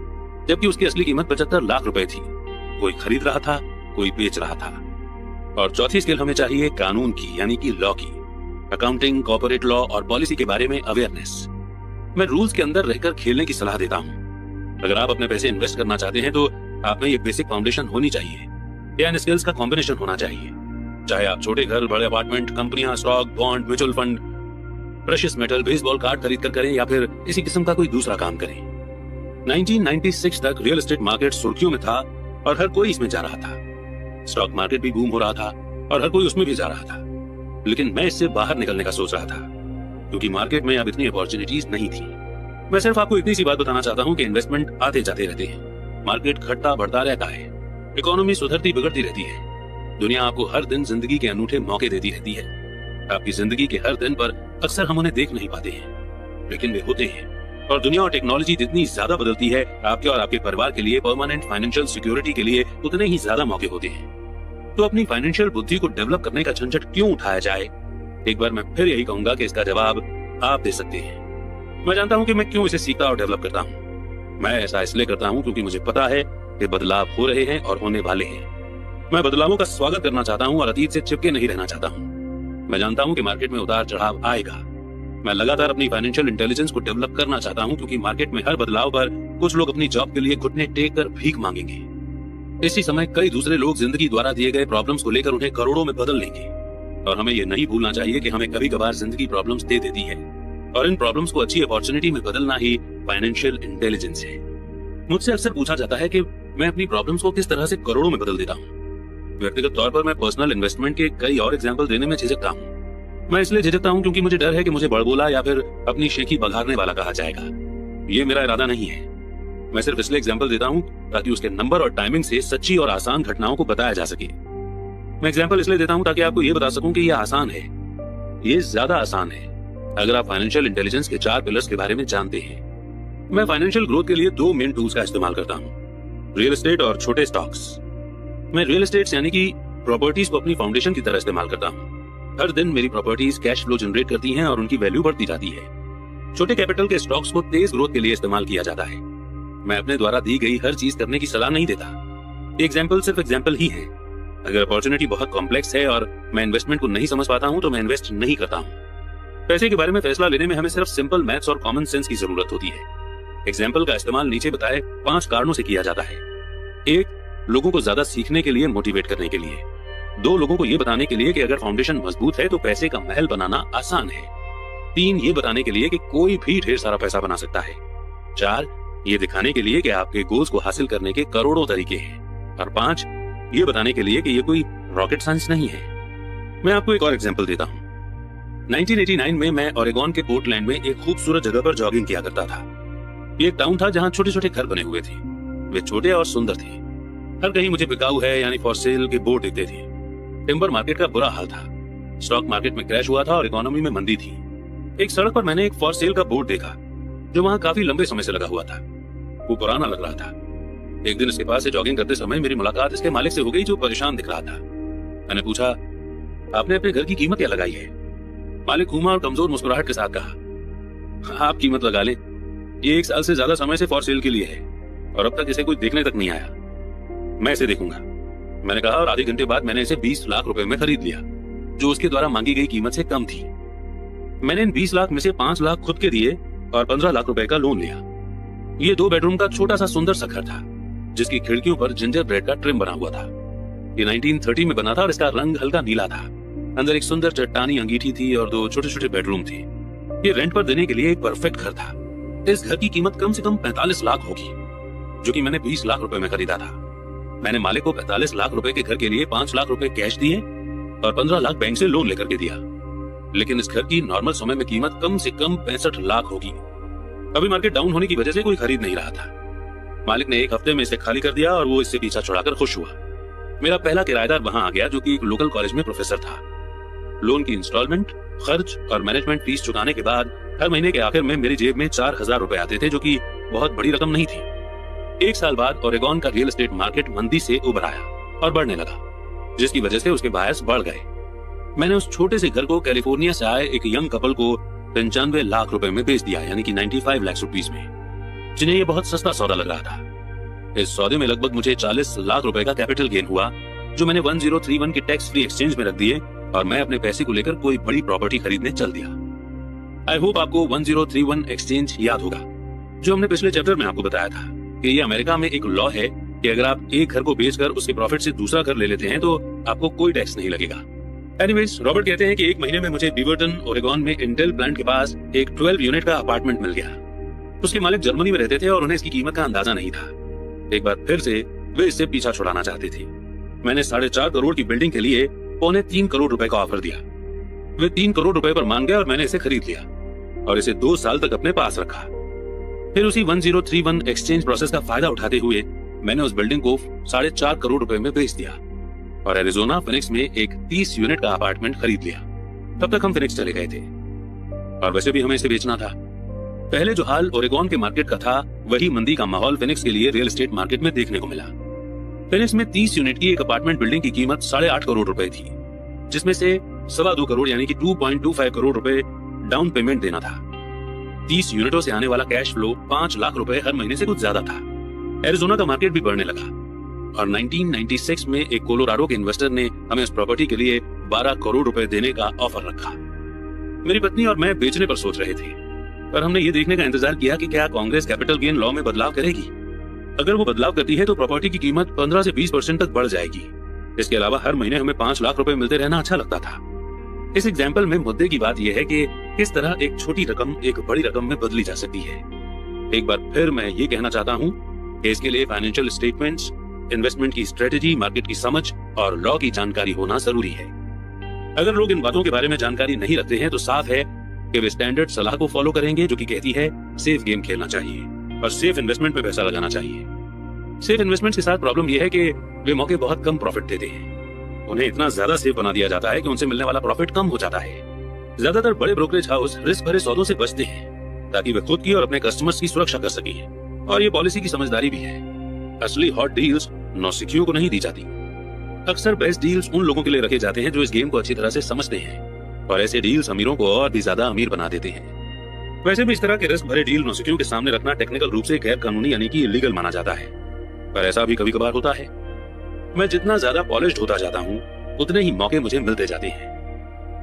जबकि उसकी असली कीमत 75 लाख रुपए थी। कोई खरीद रहा था, कोई बेच रहा था। और चौथी स्किल हमें चाहिए कानून की यानी कि लॉ की। अकाउंटिंग, कॉर्पोरेट लॉ और पॉलिसी के बारे में अवेयरनेस। मैं रूल्स के अंदर रहकर खेलने की सलाह देता हूँ। अगर आप अपने पैसे इन्वेस्ट करना चाहते हैं तो आप में एक बेसिक फाउंडेशन होनी चाहिए या इन स्किल्स का कॉम्बिनेशन होना चाहिए। चाहे आप छोटे घर, बड़े अपार्टमेंट, कंपनियां, stock, bond, mutual fund, precious metal, baseball card खरीद कर करें या फिर इसी किस्म का कोई दूसरा काम करें। 1996 तक रियल एस्टेट मार्केट सुर्खियों में था और हर कोई इसमें जा रहा था। स्टॉक मार्केट भी बूम हो रहा था और हर कोई उसमें भी जा रहा था। लेकिन मैं इससे बाहर निकलने का सोच रहा था क्योंकि मार्केट में अब इतनी अपॉर्चुनिटीज नहीं थी। मैं सिर्फ आपको इतनी सी बात बताना चाहता हूँ कि इन्वेस्टमेंट आते जाते रहते हैं, मार्केट घटता बढ़ता रहता है, इकोनॉमी सुधरती बिगड़ती रहती है, दुनिया आपको हर दिन जिंदगी के अनूठे मौके देती रहती है। आपकी जिंदगी के हर दिन पर अक्सर हम उन्हें देख नहीं पाते हैं, लेकिन वे होते हैं। और दुनिया और टेक्नोलॉजी जितनी ज्यादा बदलती है, आपके और आपके परिवार के लिए परमानेंट फाइनेंशियल सिक्योरिटी के लिए उतने ही ज्यादा मौके होते हैं। तो अपनी फाइनेंशियल बुद्धि को डेवलप करने का झंझट क्यों उठाया जाए? एक बार मैं फिर यही कहूंगा कि इसका जवाब आप दे सकते हैं। मैं जानता हूं कि मैं क्यों इसे सीखता और डेवलप करता हूं। मैं ऐसा इसलिए करता हूं क्योंकि मुझे पता है कि बदलाव हो रहे हैं और होने वाले हैं। मैं बदलावों का स्वागत करना चाहता हूं और अतीत से चिपके नहीं रहना चाहता हूं। मैं जानता हूं कि मार्केट में उतार चढ़ाव आएगा। मैं लगातार अपनी फाइनेंशियल इंटेलिजेंस को डेवलप करना चाहता हूं क्योंकि मार्केट में हर बदलाव पर कुछ लोग अपनी जॉब के लिए घुटने टेक कर भीख मांगेंगे। इसी समय कई दूसरे लोग जिंदगी द्वारा दिए गए प्रॉब्लम्स को लेकर उन्हें करोड़ों में बदल लेंगे। और हमें ये नहीं भूलना चाहिए कि हमें कभी कभार जिंदगी प्रॉब्लम्स दे देती है और इन प्रॉब्लम्स को अच्छी अपॉर्चुनिटी में बदलना ही फाइनेंशियल इंटेलिजेंस है। मुझसे अक्सर पूछा जाता है कि मैं अपनी प्रॉब्लम्स को किस तरह से करोड़ों में बदल देता हूँ। व्यक्तिगत तौर पर मैं पर्सनल इन्वेस्टमेंट के कई और एग्जाम्पल देने में झिझकता हूँ। मैं इसलिए झिझकता हूँ क्योंकि मुझे डर है कि मुझे बड़बोला या फिर अपनी शेखी बघारने वाला कहा जाएगा। ये मेरा इरादा नहीं है। मैं सिर्फ इसलिए एग्जाम्पल देता हूँ ताकि उसके नंबर और टाइमिंग से सच्ची और आसान घटनाओं को बताया जा सके। मैं एग्जाम्पल इसलिए देता हूँ ताकि आपको ये बता सकूं कि ये आसान है, ये ज्यादा आसान है अगर आप फाइनेंशियल इंटेलिजेंस के 4 पिलर्स के बारे में जानते हैं। मैं फाइनेंशियल ग्रोथ के लिए 2 मेन टूल्स का इस्तेमाल करता हूँ, रियल एस्टेट और छोटे स्टॉक्स। मैं रियल एस्टेट यानी कि प्रॉपर्टीज को अपनी फाउंडेशन की तरह इस्तेमाल करता हूँ। हर दिन मेरी प्रॉपर्टीज कैश फ्लो जनरेट करती हैं और उनकी वैल्यू बढ़ती जाती है। छोटे कैपिटल के स्टॉक्स को तेज ग्रोथ के लिए इस्तेमाल किया जाता है। मैं अपने द्वारा दी गई हर चीज करने की सलाह नहीं देता। एग्जाम्पल सिर्फ एग्जाम्पल ही है। अगर अपॉर्चुनिटी बहुत कॉम्प्लेक्स है और मैं इन्वेस्टमेंट को नहीं समझ पाता हूँ तो मैं इन्वेस्ट नहीं करता हूँ। पैसे के बारे में फैसला लेने में हमें सिर्फ सिंपल मैथ्स और कॉमन सेंस की जरूरत होती है। एग्जाम्पल का इस्तेमाल नीचे बताए 5 कारणों से किया जाता है। 1 लोगों को ज्यादा सीखने के लिए, मोटिवेट करने के लिए। 2 लोगों को ये बताने के लिए कि अगर फाउंडेशन मजबूत है तो पैसे का महल बनाना आसान है। 3 ये बताने के लिए कि कोई भी ढेर सारा पैसा बना सकता है। 4 ये दिखाने के लिए कि आपके गोल्स को हासिल करने के करोड़ों तरीके हैं। और 5 ये बताने के लिए कि ये कोई रॉकेट साइंस नहीं है। मैं आपको एक और एग्जांपल देता हूँ। 1989 में मैं ओरेगोन के पोर्टलैंड में एक खूबसूरत जगह पर जॉगिंग किया करता था। ये एक टाउन था जहाँ छोटे छोटे घर बने हुए थे। वे छोटे और सुंदर थे। हर कहीं मुझे बिकाऊ है यानी फॉर सेल के बोर्ड दिखते थे। टिम्बर मार्केट का बुरा हाल था। स्टॉक मार्केट में क्रैश हुआ था और इकोनॉमी में मंदी थी। एक सड़क पर मैंने एक फॉर सेल का बोर्ड देखा जो वहाँ काफी लंबे समय से लगा हुआ था। वो पुराना लग रहा था। एक दिन इसके पास से जॉगिंग करते समय मेरी मुलाकात इसके मालिक से हो गई जो परेशान दिख रहा था। मैंने पूछा, आपने अपने घर की कीमत क्या लगाई है? मालिक घूमा और कमजोर मुस्कुराहट के साथ कहा, आप कीमत लगा लें, ये 1 साल से ज्यादा समय से फॉर सेल के लिए है और अब तक इसे कोई देखने तक नहीं आया। मैं इसे देखूंगा, मैंने कहा, और आधे घंटे बाद मैंने इसे 20 लाख रुपए में खरीद लिया जो उसके द्वारा मांगी गई कीमत से कम थी। मैंने इन 20 लाख में से 5 लाख खुद के दिए और 15 लाख रुपए का लोन लिया। ये 2 बेडरूम का छोटा सा सुंदर सा घर था जिसकी खिड़कियों पर जिंजर ब्रेड का ट्रिम बना हुआ था। ये 1930 में बना था और इसका रंग हल्का नीला था। अंदर एक सुंदर चट्टानी अंगीठी थी और 2 छोटे छोटे बेडरूम थे। ये रेंट पर देने के लिए एक परफेक्ट घर था। इस घर की कीमत कम से कम 45 लाख होगी, जो कि मैंने 20 लाख रुपए में खरीदा था। मैंने मालिक को 45 लाख रुपए के घर के लिए 5 लाख रुपए कैश दिए और 15 लाख बैंक से लोन लेकर के दिया। लेकिन इस घर की नॉर्मल समय में कीमत कम से कम 65 लाख होगी। अभी मार्केट डाउन होने की वजह से कोई खरीद नहीं रहा था। मालिक ने 1 हफ्ते में इसे खाली कर दिया और वो इससे पीछा छुड़ाकर खुश हुआ। मेरा पहला किराएदार वहां आ गया, जो कि एक लोकल कॉलेज में प्रोफेसर था। लोन की इंस्टॉलमेंट, खर्च और मैनेजमेंट फीस चुकाने के बाद हर महीने के आखिर में मेरी जेब में 4000 रुपए आते थे, जो कि बहुत बड़ी रकम नहीं थी। 1 साल बाद ओरेगोन का रियल एस्टेट मार्केट मंदी से उबर आया और बढ़ने लगा, जिसकी वजह से उसके बायर्स बढ़ गए। मैंने उस छोटे से घर को कैलिफोर्निया से आए एक यंग कपल को 95 लाख रुपए में बेच दिया, यानी कि 95 लाख रुपीस में, जिन्हें यह बहुत सस्ता सौदा लग रहा था। इस सौदे में लगभग मुझे 40 लाख रुपए का कैपिटल गेन हुआ, जो मैंने 1031 के टैक्स फ्री एक्सचेंज में रख दिए और मैं अपने पैसे को लेकर कोई बड़ी प्रॉपर्टी खरीदने चल दिया। आई होप आपको 1031 एक्सचेंज याद होगा, जो हमने पिछले चैप्टर में आपको बताया था कि ये अमेरिका में एक लॉ है कि अगर आप एक घर को बेचकर उसके प्रॉफिट से दूसरा घर ले लेते हैं तो आपको कोई टैक्स नहीं लगेगा। एनीवेज, रॉबर्ट कहते हैं कि 1 महीने में मुझे बीवर्टन ओरेगोन में इंटेल प्लांट के पास एक 12 यूनिट का अपार्टमेंट मिल गया। उसके मालिक जर्मनी में रहते थे और उन्हें इसकी कीमत का अंदाजा नहीं था। एक बार फिर से वे इससे पीछा छुड़ाना चाहते थे। मैंने 4.5 करोड़ की बिल्डिंग के लिए 3.25 करोड़ रुपए का ऑफर दिया। वे 3 करोड़ रुपए पर मान गए और मैंने इसे खरीद लिया और इसे 2 साल तक अपने पास रखा। फिर उसी 1031 एक्सचेंज प्रोसेस का फायदा उठाते हुए मैंने उस बिल्डिंग को 4.5 करोड़ रुपए में बेच दिया और एरिजोना फिनिक्स में एक 30 यूनिट का अपार्टमेंट खरीद लिया। तब तक हम फिनिक्स चले गए थे और वैसे भी हमें इसे बेचना था। पहले जो हाल ओरेगोन के मार्केट का था, वही मंदी का माहौल फिनिक्स के लिए रियल एस्टेट मार्केट में देखने को मिला। फिनिक्स में 30 यूनिट की एक अपार्टमेंट बिल्डिंग की कीमत 8.5 करोड़ रुपए थी, जिसमें से 2.25 करोड़ यानी कि 2.25 करोड़ रुपए डाउन पेमेंट देना था। 30 यूनिटों से आने वाला कैश फ्लो 5 लाख रुपए हर महीने से कुछ ज्यादा था। एरिजोना का मार्केट भी बढ़ने लगा और 1996 में एक कोलोराडो के इन्वेस्टर ने हमें इस प्रॉपर्टी के लिए 12 करोड़ रुपए देने का ऑफर रखा। मेरी पत्नी और मैं बेचने पर सोच रहे थे, पर हमने ये देखने का इंतजार किया कि क्या कांग्रेस कैपिटल गेन लॉ में बदलाव करेगी। अगर वो बदलाव करती है तो प्रॉपर्टी की कीमत 15 से 20% तक बढ़ जाएगी। इसके अलावा हर महीने हमें 5 लाख रुपए मिलते रहना अच्छा लगता था। इस एग्जाम्पल में मुद्दे की बात यह है कि किस तरह एक छोटी रकम एक बड़ी रकम में बदली जा सकती है। एक बार फिर मैं ये कहना चाहता हूँ कि इसके लिए फाइनेंशियल स्टेटमेंट्स, इन्वेस्टमेंट की स्ट्रेटेजी, मार्केट की समझ और लॉ की जानकारी होना जरूरी है। अगर लोग इन बातों के बारे में जानकारी नहीं रखते हैं तो साफ है कि वे स्टैंडर्ड सलाह को फॉलो करेंगे, जो कि कहती है सेफ गेम खेलना चाहिए और सेफ इन्वेस्टमेंट में पैसा लगाना चाहिए। सेफ इन्वेस्टमेंट के साथ प्रॉब्लम यह है कि वे मौके बहुत कम प्रॉफिट देते हैं। उन्हें इतना ज्यादा सेफ बना दिया जाता है कि उनसे मिलने वाला प्रॉफिट कम हो जाता है। ज्यादातर बड़े ब्रोकरेज हाउस रिस्क भरे सौदों से बचते हैं ताकि वे खुद की और अपने कस्टमर्स की सुरक्षा कर सकें, और ये पॉलिसी की समझदारी भी है। असली हॉट डील्स नौसिखियों को नहीं दी जाती। अक्सर बेस्ट डील्स उन लोगों के लिए रखे जाते हैं जो इस गेम को अच्छी तरह से समझते हैं, और ऐसे डील्स अमीरों को और भी ज्यादा अमीर बना देते हैं। वैसे भी इस तरह के रिस्क भरे डील नौसिखियों के सामने रखना टेक्निकल रूप से गैर कानूनी यानी कि इलीगल माना जाता है, पर ऐसा भी कभी कभार होता है। मैं जितना ज्यादा पॉलिश्ड होता जाता हूँ उतने ही मौके मुझे मिलते जाते हैं।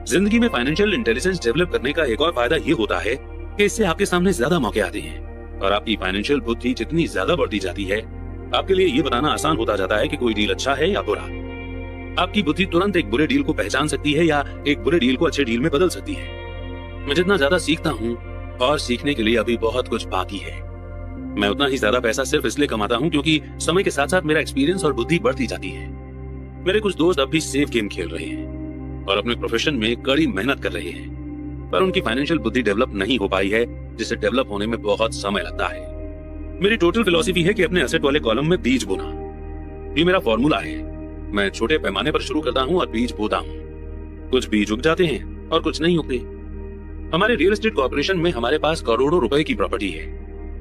जिंदगी में फाइनेंशियल इंटेलिजेंस डेवलप करने का एक और फायदा ये होता है कि इससे आपके सामने ज्यादा मौके आते हैं और आपकी फाइनेंशियल बुद्धि जितनी ज्यादा बढ़ती जाती है, आपके लिए ये बताना आसान होता जाता है कि कोई डील अच्छा है या बुरा। आपकी बुद्धि तुरंत एक बुरे डील को पहचान सकती है या एक बुरे डील को अच्छे डील में बदल सकती है। मैं जितना ज्यादा सीखता हूँ, और सीखने के लिए अभी बहुत कुछ बाकी है, मैं उतना ही ज्यादा पैसा सिर्फ इसलिए कमाता हूँ क्योंकि समय के साथ साथ मेरा एक्सपीरियंस और बुद्धि बढ़ती जाती है। मेरे कुछ दोस्त अब भी सेफ गेम खेल रहे हैं और अपने प्रोफेशन में कड़ी मेहनत कर रहे हैं, पर उनकी फाइनेंशियल बुद्धि डेवलप नहीं हो पाई है, जिसे डेवलप होने में बहुत समय लगता है। मेरी टोटल फिलॉसफी है कि अपने एसेट वाले कॉलम में बीज बोना। ये मेरा फॉर्मूला है। मैं छोटे पैमाने पर शुरू करता हूँ और बीज बोता हूँ। कुछ बीज उग जाते हैं और कुछ नहीं उगते। हमारे रियल एस्टेट कॉर्पोरेशन में हमारे पास करोड़ों रुपए की प्रॉपर्टी है।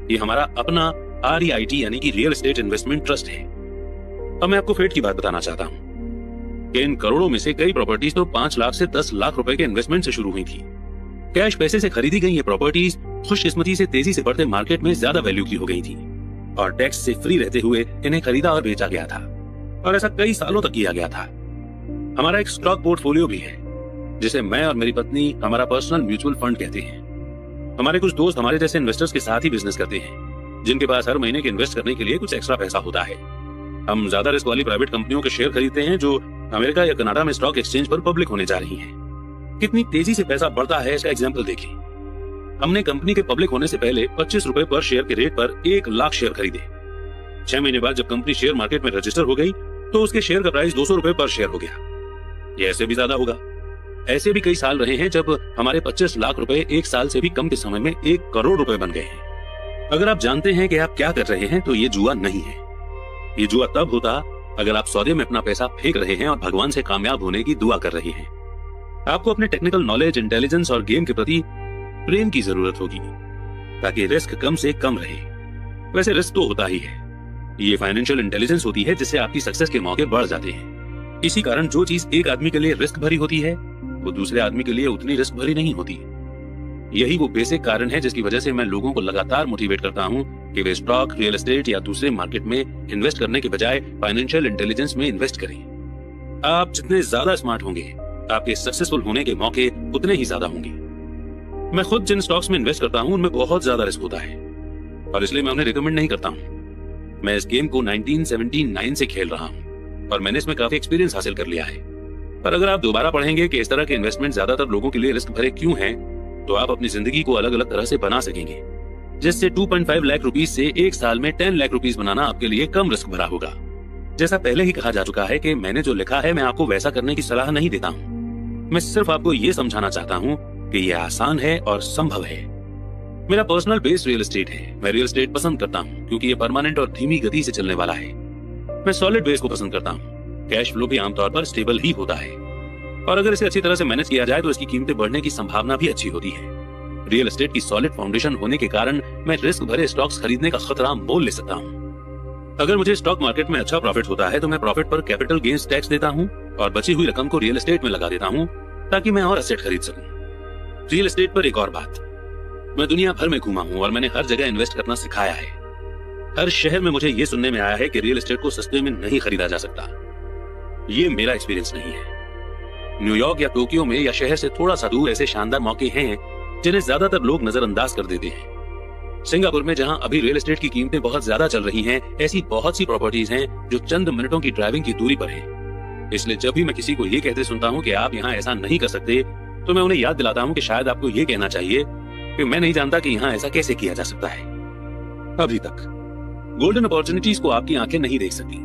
ये हमारा अपना REIT यानी कि रियल एस्टेट इन्वेस्टमेंट ट्रस्ट है। अब मैं आपको फेट की बात बताना चाहता हूँ कि इन करोड़ों में से कई प्रॉपर्टीज तो 5 लाख से 10 लाख रुपए के इन्वेस्टमेंट से शुरू हुई थी। कैश पैसे से खरीदी गई ये प्रॉपर्टीज खुशकिस्मती से तेजी से बढ़ते मार्केट में ज्यादा वैल्यू की हो गई थी और टैक्स से फ्री रहते हुए इन्हें खरीदा और बेचा गया था, और ऐसा कई सालों तक किया गया था। हमारा एक स्टॉक पोर्टफोलियो भी है जिसे मैं और मेरी पत्नी हमारा पर्सनल म्यूचुअल फंड कहते हैं। हमारे कुछ दोस्त हमारे जैसे इन्वेस्टर्स के साथ ही बिजनेस करते हैं, जिनके पास हर महीने के इन्वेस्ट करने के लिए कुछ एक्स्ट्रा पैसा होता है। हम ज्यादा रिस्क वाली प्राइवेट कंपनियों के शेयर खरीदते हैं जो अमेरिका या कनाडा में स्टॉक एक्सचेंज पर पब्लिक होने जा रही हैं। कितनी तेजी से पैसा बढ़ता है इसका एग्जाम्पल देखिए। हमने कंपनी के पब्लिक होने से पहले 25 रुपए पर शेयर के रेट पर 1 लाख शेयर खरीदे। 6 महीने बाद जब कंपनी शेयर मार्केट में रजिस्टर हो गई तो उसके शेयर का प्राइस 200 रुपए पर शेयर हो गया। ये ऐसे भी ज्यादा होगा। ऐसे भी कई साल रहे हैं जब हमारे 25 लाख रुपए 1 साल से भी कम के समय में 1 करोड़ रुपए बन गए हैं। अगर आप जानते हैं कि आप क्या कर रहे हैं तो ये जुआ नहीं है। ये जुआ तब होता अगर आप सौदे में अपना पैसा फेंक रहे हैं और भगवान से कामयाब होने की दुआ कर रहे हैं। आपको अपने टेक्निकल नॉलेज, इंटेलिजेंस और गेम के प्रति प्रेम की जरूरत होगी ताकि रिस्क कम से कम रहे। वैसे रिस्क तो होता ही है। ये फाइनेंशियल इंटेलिजेंस होती है जिससे आपकी सक्सेस के मौके बढ़ जाते हैं। इसी कारण जो चीज एक आदमी के लिए रिस्क भरी होती है वो दूसरे आदमी के लिए उतनी रिस्क भरी नहीं होती। यही वो बेसिक कारण है जिसकी वजह से मैं लोगों को लगातार मोटिवेट करता हूँ कि वे स्टॉक, रियल एस्टेट या दूसरे मार्केट में इन्वेस्ट करने के बजाय फाइनेंशियल इंटेलिजेंस में इन्वेस्ट करें। आप जितने ज्यादा स्मार्ट होंगे आपके सक्सेसफुल होने के मौके उतने ही ज्यादा होंगे। मैं खुद जिन स्टॉक्स में इन्वेस्ट करता हूं उनमें बहुत ज्यादा रिस्क होता है और इसलिए मैं उन्हें रिकमेंड नहीं करता हूं। मैं इस गेम को 1979 से खेल रहा हूं और मैंने इसमें काफी एक्सपीरियंस हासिल कर लिया है। पर अगर आप दोबारा पढ़ेंगे कि इस तरह के इन्वेस्टमेंट ज्यादातर लोगों के लिए रिस्क भरे क्यों हैं, तो आप अपनी जिंदगी को अलग अलग तरह से बना सकेंगे, जिससे 2.5 लाख रुपीज से 1 साल में 10 लाख रुपीज बनाना आपके लिए कम रिस्क भरा होगा। जैसा पहले ही कहा जा चुका है कि मैंने जो लिखा है मैं आपको वैसा करने की सलाह नहीं देता हूँ। मैं सिर्फ आपको ये समझाना चाहता हूँ कि यह आसान है और संभव है। मेरा पर्सनल बेस रियल एस्टेट है। मैं रियल एस्टेट पसंद करता हूँ क्योंकि ये परमानेंट और धीमी गति से चलने वाला है। मैं सॉलिड बेस को पसंद करता हूँ। कैश फ्लो भी आमतौर पर स्टेबल ही होता है और अगर इसे अच्छी तरह से मैनेज किया जाए तो इसकी कीमतें बढ़ने की संभावना भी अच्छी होती है। रियल एस्टेट की सॉलिड फाउंडेशन होने के कारण मैं रिस्क भरे स्टॉक्स खरीदने का खतरा मोल ले सकता हूँ। अगर मुझे स्टॉक मार्केट में अच्छा प्रॉफिट होता है तो मैं प्रॉफिट पर कैपिटल गेन्स टैक्स देता हूँ और बची हुई रकम को रियल एस्टेट में लगा देता हूँ ताकि मैं और एसेट खरीद सकूं। रियल एस्टेट पर एक और बात, मैं दुनिया भर में घूमा हूं और मैंने हर जगह इन्वेस्ट करना सिखाया है। हर शहर में मुझे ये सुनने में आया है कि रियल एस्टेट को सस्ते में नहीं खरीदा जा सकता। ये मेरा एक्सपीरियंस नहीं है। न्यूयॉर्क या टोक्यो में या शहर से थोड़ा सा दूर ऐसे शानदार मौके हैं जिन्हें ज्यादातर लोग नजरअंदाज कर देते हैं। सिंगापुर में जहां अभी रियल एस्टेट की कीमतें बहुत ज्यादा चल रही हैं, ऐसी बहुत सी प्रॉपर्टीज हैं जो चंद मिनटों की ड्राइविंग की दूरी पर हैं। इसलिए जब भी मैं किसी को ये कहते सुनता हूँ कि आप यहाँ ऐसा नहीं कर सकते, तो मैं उन्हें याद दिलाता हूँ कि शायद आपको ये कहना चाहिए कि मैं नहीं जानता कि यहाँ ऐसा कैसे किया जा सकता है। अभी तक गोल्डन अपॉर्चुनिटीज को आपकी आंखें नहीं देख सकती,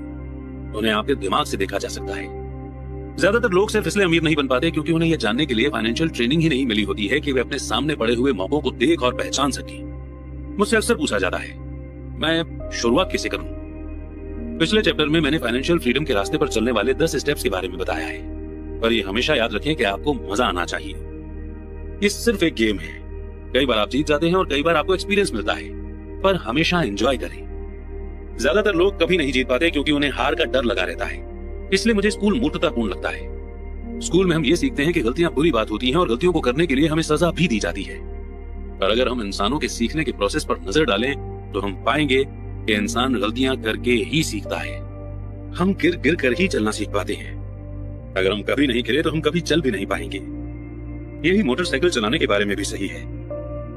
उन्हें आपके दिमाग से देखा जा सकता है। ज्यादातर लोग सिर्फ इसलिए अमीर नहीं बन पाते क्योंकि उन्हें यह जानने के लिए फाइनेंशियल ट्रेनिंग ही नहीं मिली होती है कि वे अपने सामने पड़े हुए मौकों को देख और पहचान सकें। मुझसे अक्सर पूछा जाता है मैं शुरुआत कैसे करूं। पिछले चैप्टर में मैंने फाइनेंशियल फ्रीडम के रास्ते पर चलने वाले 10 स्टेप्स के बारे में बताया है, पर ये हमेशा याद रखें कि आपको मजा आना चाहिए। ये सिर्फ एक गेम है। कई बार आप जीत जाते हैं और कई बार आपको एक्सपीरियंस मिलता है, पर हमेशा एंजॉय करें। ज्यादातर लोग कभी नहीं जीत पाते क्योंकि उन्हें हार का डर लगा रहता है। इसलिए मुझे स्कूल मूर्खतापूर्ण लगता है। स्कूल में हम ये सीखते हैं कि गलतियां बुरी बात होती हैं और गलतियों को करने के लिए हमें सजा भी दी जाती है। पर अगर हम इंसानों के सीखने के प्रोसेस पर नजर डालें तो हम पाएंगे कि इंसान गलतियां करके ही सीखता है। हम गिर गिर कर ही चलना सीख पाते हैं। अगर हम कभी नहीं गिरे तो हम कभी चल भी नहीं पाएंगे। यही मोटरसाइकिल चलाने के बारे में भी सही है।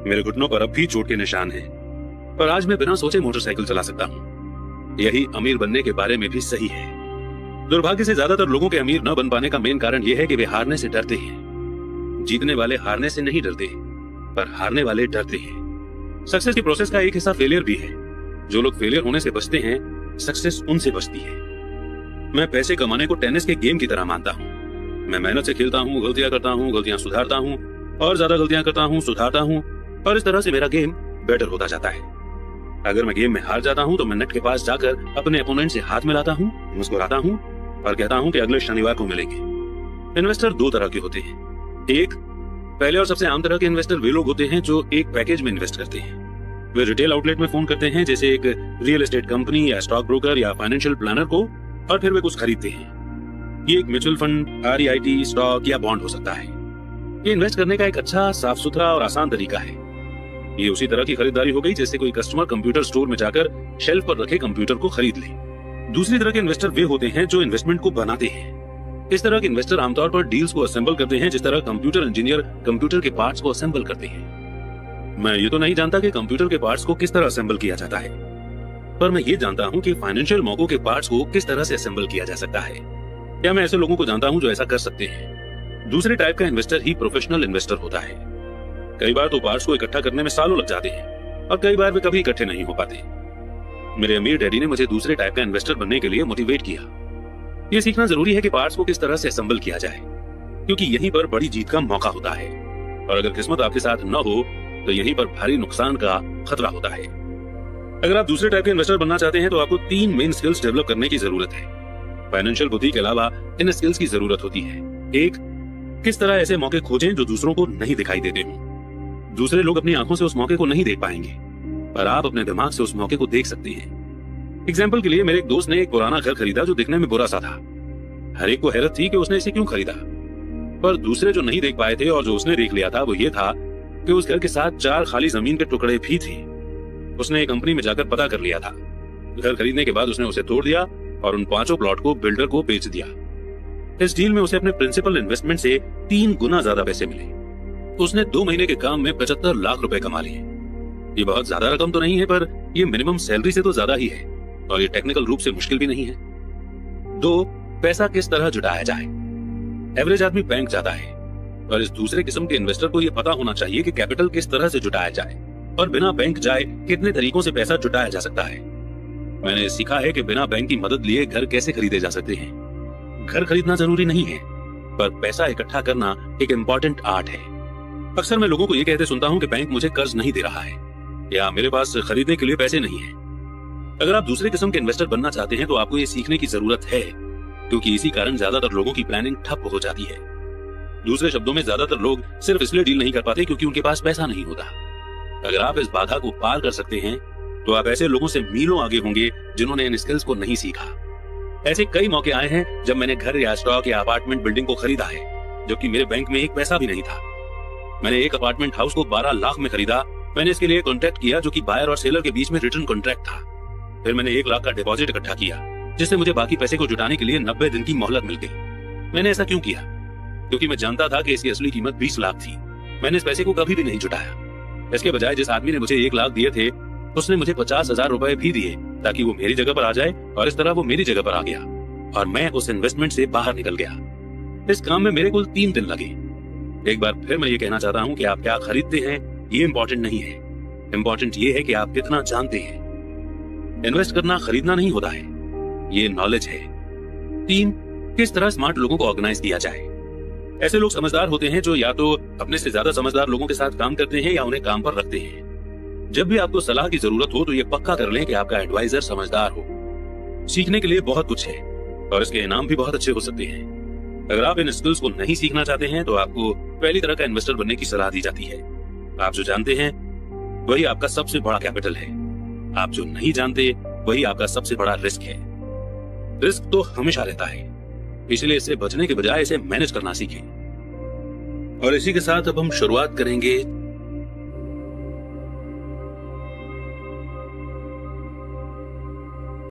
मेरे घुटनों पर अब भी चोट के निशान हैं, पर आज मैं बिना सोचे मोटरसाइकिल चला सकता हूँ। यही अमीर बनने के बारे में भी सही है। दुर्भाग्य से ज्यादातर लोगों के अमीर न बन पाने का मेन कारण यह है कि वे हारने से डरते हैं। जीतने वाले हारने से नहीं डरते, पर हारने वाले डरते हैं। सक्सेस की प्रोसेस का एक हिस्सा फेलियर भी है। जो लोग फेलियर होने से बचते हैं, सक्सेस उनसे बचती है। मैं पैसे कमाने को टेनिस के गेम की तरह मानता हूँ। मैं मेहनत से खेलता हूँ, गलतियां करता हूँ, गलतियां सुधारता हूँ और ज्यादा गलतियां करता हूँ, सुधारता हूँ और इस तरह से मेरा गेम बेटर होता जाता है। अगर मैं गेम में हार जाता हूँ तो मैं नेट के पास जाकर अपने अपोनेंट से हाथ मिलाता हूँ, मुस्कुराता हूँ और कहता हूँ कि अगले शनिवार को मिलेंगे। इन्वेस्टर 2 तरह के होते हैं। एक, पहले और सबसे आम तरह के इन्वेस्टर वे लोग होते हैं जो एक पैकेज में इन्वेस्ट करते हैं। वे रिटेल आउटलेट में फोन करते हैं, जैसे एक रियल एस्टेट कंपनी या स्टॉक ब्रोकर या फाइनेंशियल प्लानर को, और फिर वे कुछ खरीदते हैं। ये एक म्यूचुअल फंड, REIT, स्टॉक या बॉन्ड हो सकता है। ये इन्वेस्ट करने का एक अच्छा, साफ सुथरा और आसान तरीका है। ये उसी तरह की खरीदारी हो गई जैसे कोई कस्टमर कंप्यूटर स्टोर में जाकर शेल्फ पर रखे कंप्यूटर को खरीद ले। दूसरी तरह के इन्वेस्टर वे होते हैं जो इन्वेस्टमेंट को बनाते हैं। इस तरह के इन्वेस्टर आमतौर पर डील्स को असेंबल करते हैं जिस तरह कंप्यूटर इंजीनियर कंप्यूटर के पार्ट्स को असेंबल करते हैं। मैं ये तो नहीं जानता कि कंप्यूटर के पार्ट्स को किस तरह असेंबल किया जाता है, पर मैं ये जानता हूँ कि फाइनेंशियल मौकों के पार्ट्स को किस तरह से असेंबल किया जा सकता है। क्या मैं ऐसे लोगों को जानता हूँ जो ऐसा कर सकते हैं। दूसरे टाइप का इन्वेस्टर ही प्रोफेशनल इन्वेस्टर होता है। कई बार तो पार्ट्स को इकट्ठा करने में सालों लग जाते हैं और कई बार वे कभी इकट्ठे नहीं हो पाते। मेरे अमीर डैडी ने मुझे दूसरे टाइप का इन्वेस्टर बनने के लिए मोटिवेट किया। ये सीखना जरूरी है कि पार्ट्स को किस तरह से असेंबल किया जाए, क्योंकि यहीं पर बड़ी जीत का मौका होता है और अगर किस्मत आपके साथ न हो तो यहीं पर भारी नुकसान का खतरा होता है। अगर आप दूसरे टाइप के इन्वेस्टर बनना चाहते हैं तो आपको 3 मेन स्किल्स डेवलप करने की जरूरत है। फाइनेंशियल बुद्धि के अलावा इन स्किल्स की जरूरत होती है। 1, किस तरह ऐसे मौके खोजें जो दूसरों को नहीं दिखाई देते हों। दूसरे लोग अपनी आंखों से उस मौके को नहीं देख पाएंगे, पर आप अपने दिमाग से उस मौके को देख सकते हैं। एग्जाम्पल के लिए, मेरे एक दोस्त ने एक पुराना घर खरीदा जो दिखने में बुरा सा था। हर एक को हैरत थी कि उसने इसे क्यों खरीदा, पर दूसरे जो नहीं देख पाए थे और जो उसने देख लिया था वो ये था कि उस घर के साथ 4 खाली जमीन के टुकड़े भी थे। उसने एक कंपनी में जाकर पता कर लिया था। घर खरीदने के बाद उसने उसे तोड़ दिया और उन 5 प्लॉट को बिल्डर को बेच दिया। इस डील में उसे अपने प्रिंसिपल इन्वेस्टमेंट से 3 गुना ज्यादा पैसे मिले। उसने 2 महीने के काम में 75 लाख रुपए कमा लिए। ये बहुत ज्यादा रकम तो नहीं है, पर ये मिनिमम सैलरी से तो ज्यादा ही है और ये टेक्निकल रूप से मुश्किल भी नहीं है। 2, पैसा किस तरह जुटाया जाए। एवरेज आदमी बैंक जाता है, पर इस दूसरे किस्म के इन्वेस्टर को यह पता होना चाहिए कि कैपिटल किस तरह से जुटाया जाए और बिना बैंक जाए कितने तरीकों से पैसा जुटाया जा सकता है। मैंने सीखा है कि बिना बैंक की मदद लिए घर कैसे खरीदे जा सकते हैं। घर खरीदना जरूरी नहीं है, पर पैसा इकट्ठा करना एक इम्पोर्टेंट आर्ट है। अक्सर मैं लोगों को ये कहते सुनता हूं कि बैंक मुझे कर्ज नहीं दे रहा है या मेरे पास खरीदने के लिए पैसे नहीं है। अगर आप दूसरे किस्म के इन्वेस्टर बनना चाहते हैं तो आपको ये सीखने की जरूरत है, क्योंकि इसी कारण ज्यादातर लोगों की प्लानिंग ठप हो जाती है। दूसरे शब्दों में, ज्यादातर लोग सिर्फ इसलिए डील नहीं कर पाते क्योंकि उनके पास पैसा नहीं होता। अगर आप इस बाधा को पार कर सकते हैं तो आप ऐसे लोगों से मीलों आगे होंगे जिन्होंने इन स्किल्स को नहीं सीखा। ऐसे कई मौके आए हैं जब मैंने घर या स्टॉक या अपार्टमेंट बिल्डिंग को खरीदा है, जबकि मेरे बैंक में एक पैसा भी नहीं था। मैंने एक अपार्टमेंट हाउस को 12 लाख में खरीदा। मैंने इसके लिए कॉन्ट्रैक्ट किया जो कि बायर और सेलर के बीच में रिटर्न कॉन्ट्रैक्ट था। फिर मैंने 1 लाख का डिपॉजिट इकट्ठा किया, जिससे मुझे बाकी पैसे को जुटाने के लिए 90 दिन की मोहलत मिल गई। मैंने ऐसा क्यों किया? क्योंकि मैं जानता था कि इसकी असली कीमत 20 लाख थी। मैंने इस पैसे को कभी भी नहीं जुटाया। इसके बजाय जिस आदमी ने मुझे 1 लाख दिए थे, उसने मुझे 50,000 रुपए भी दिए ताकि वो मेरी जगह पर आ जाए, और इस तरह वो मेरी जगह पर आ गया और मैं उस इन्वेस्टमेंट से बाहर निकल गया। इस काम में मेरे कुल 3 दिन लगे। एक बार फिर मैं ये कहना चाहता हूँ कि आप क्या खरीदते हैं ये इम्पोर्टेंट नहीं है। इम्पोर्टेंट ये है कि आप कितना जानते हैं। इन्वेस्ट करना खरीदना नहीं होता है, ये नॉलेज है। 3, किस तरह स्मार्ट लोगों को ऑर्गेनाइज किया जाए। ऐसे लोग समझदार होते हैं जो या तो अपने से ज्यादा समझदार लोगों के साथ काम करते हैं या उन्हें काम पर रखते हैं। जब भी आपको सलाह की जरूरत हो तो ये पक्का कर लें कि आपका एडवाइजर समझदार हो। सीखने के लिए बहुत कुछ है और इसके इनाम भी बहुत अच्छे हो सकते हैं। अगर आप इन स्किल्स को नहीं सीखना चाहते हैं तो आपको पहली तरह का इन्वेस्टर बनने की सलाह दी जाती है। आप जो जानते हैं वही आपका सबसे बड़ा कैपिटल है। आप जो नहीं जानते वही आपका सबसे बड़ा रिस्क है। रिस्क तो हमेशा रहता है, इसलिए इससे बचने के बजाय इसे मैनेज करना सीखें। और इसी के साथ अब हम शुरुआत करेंगे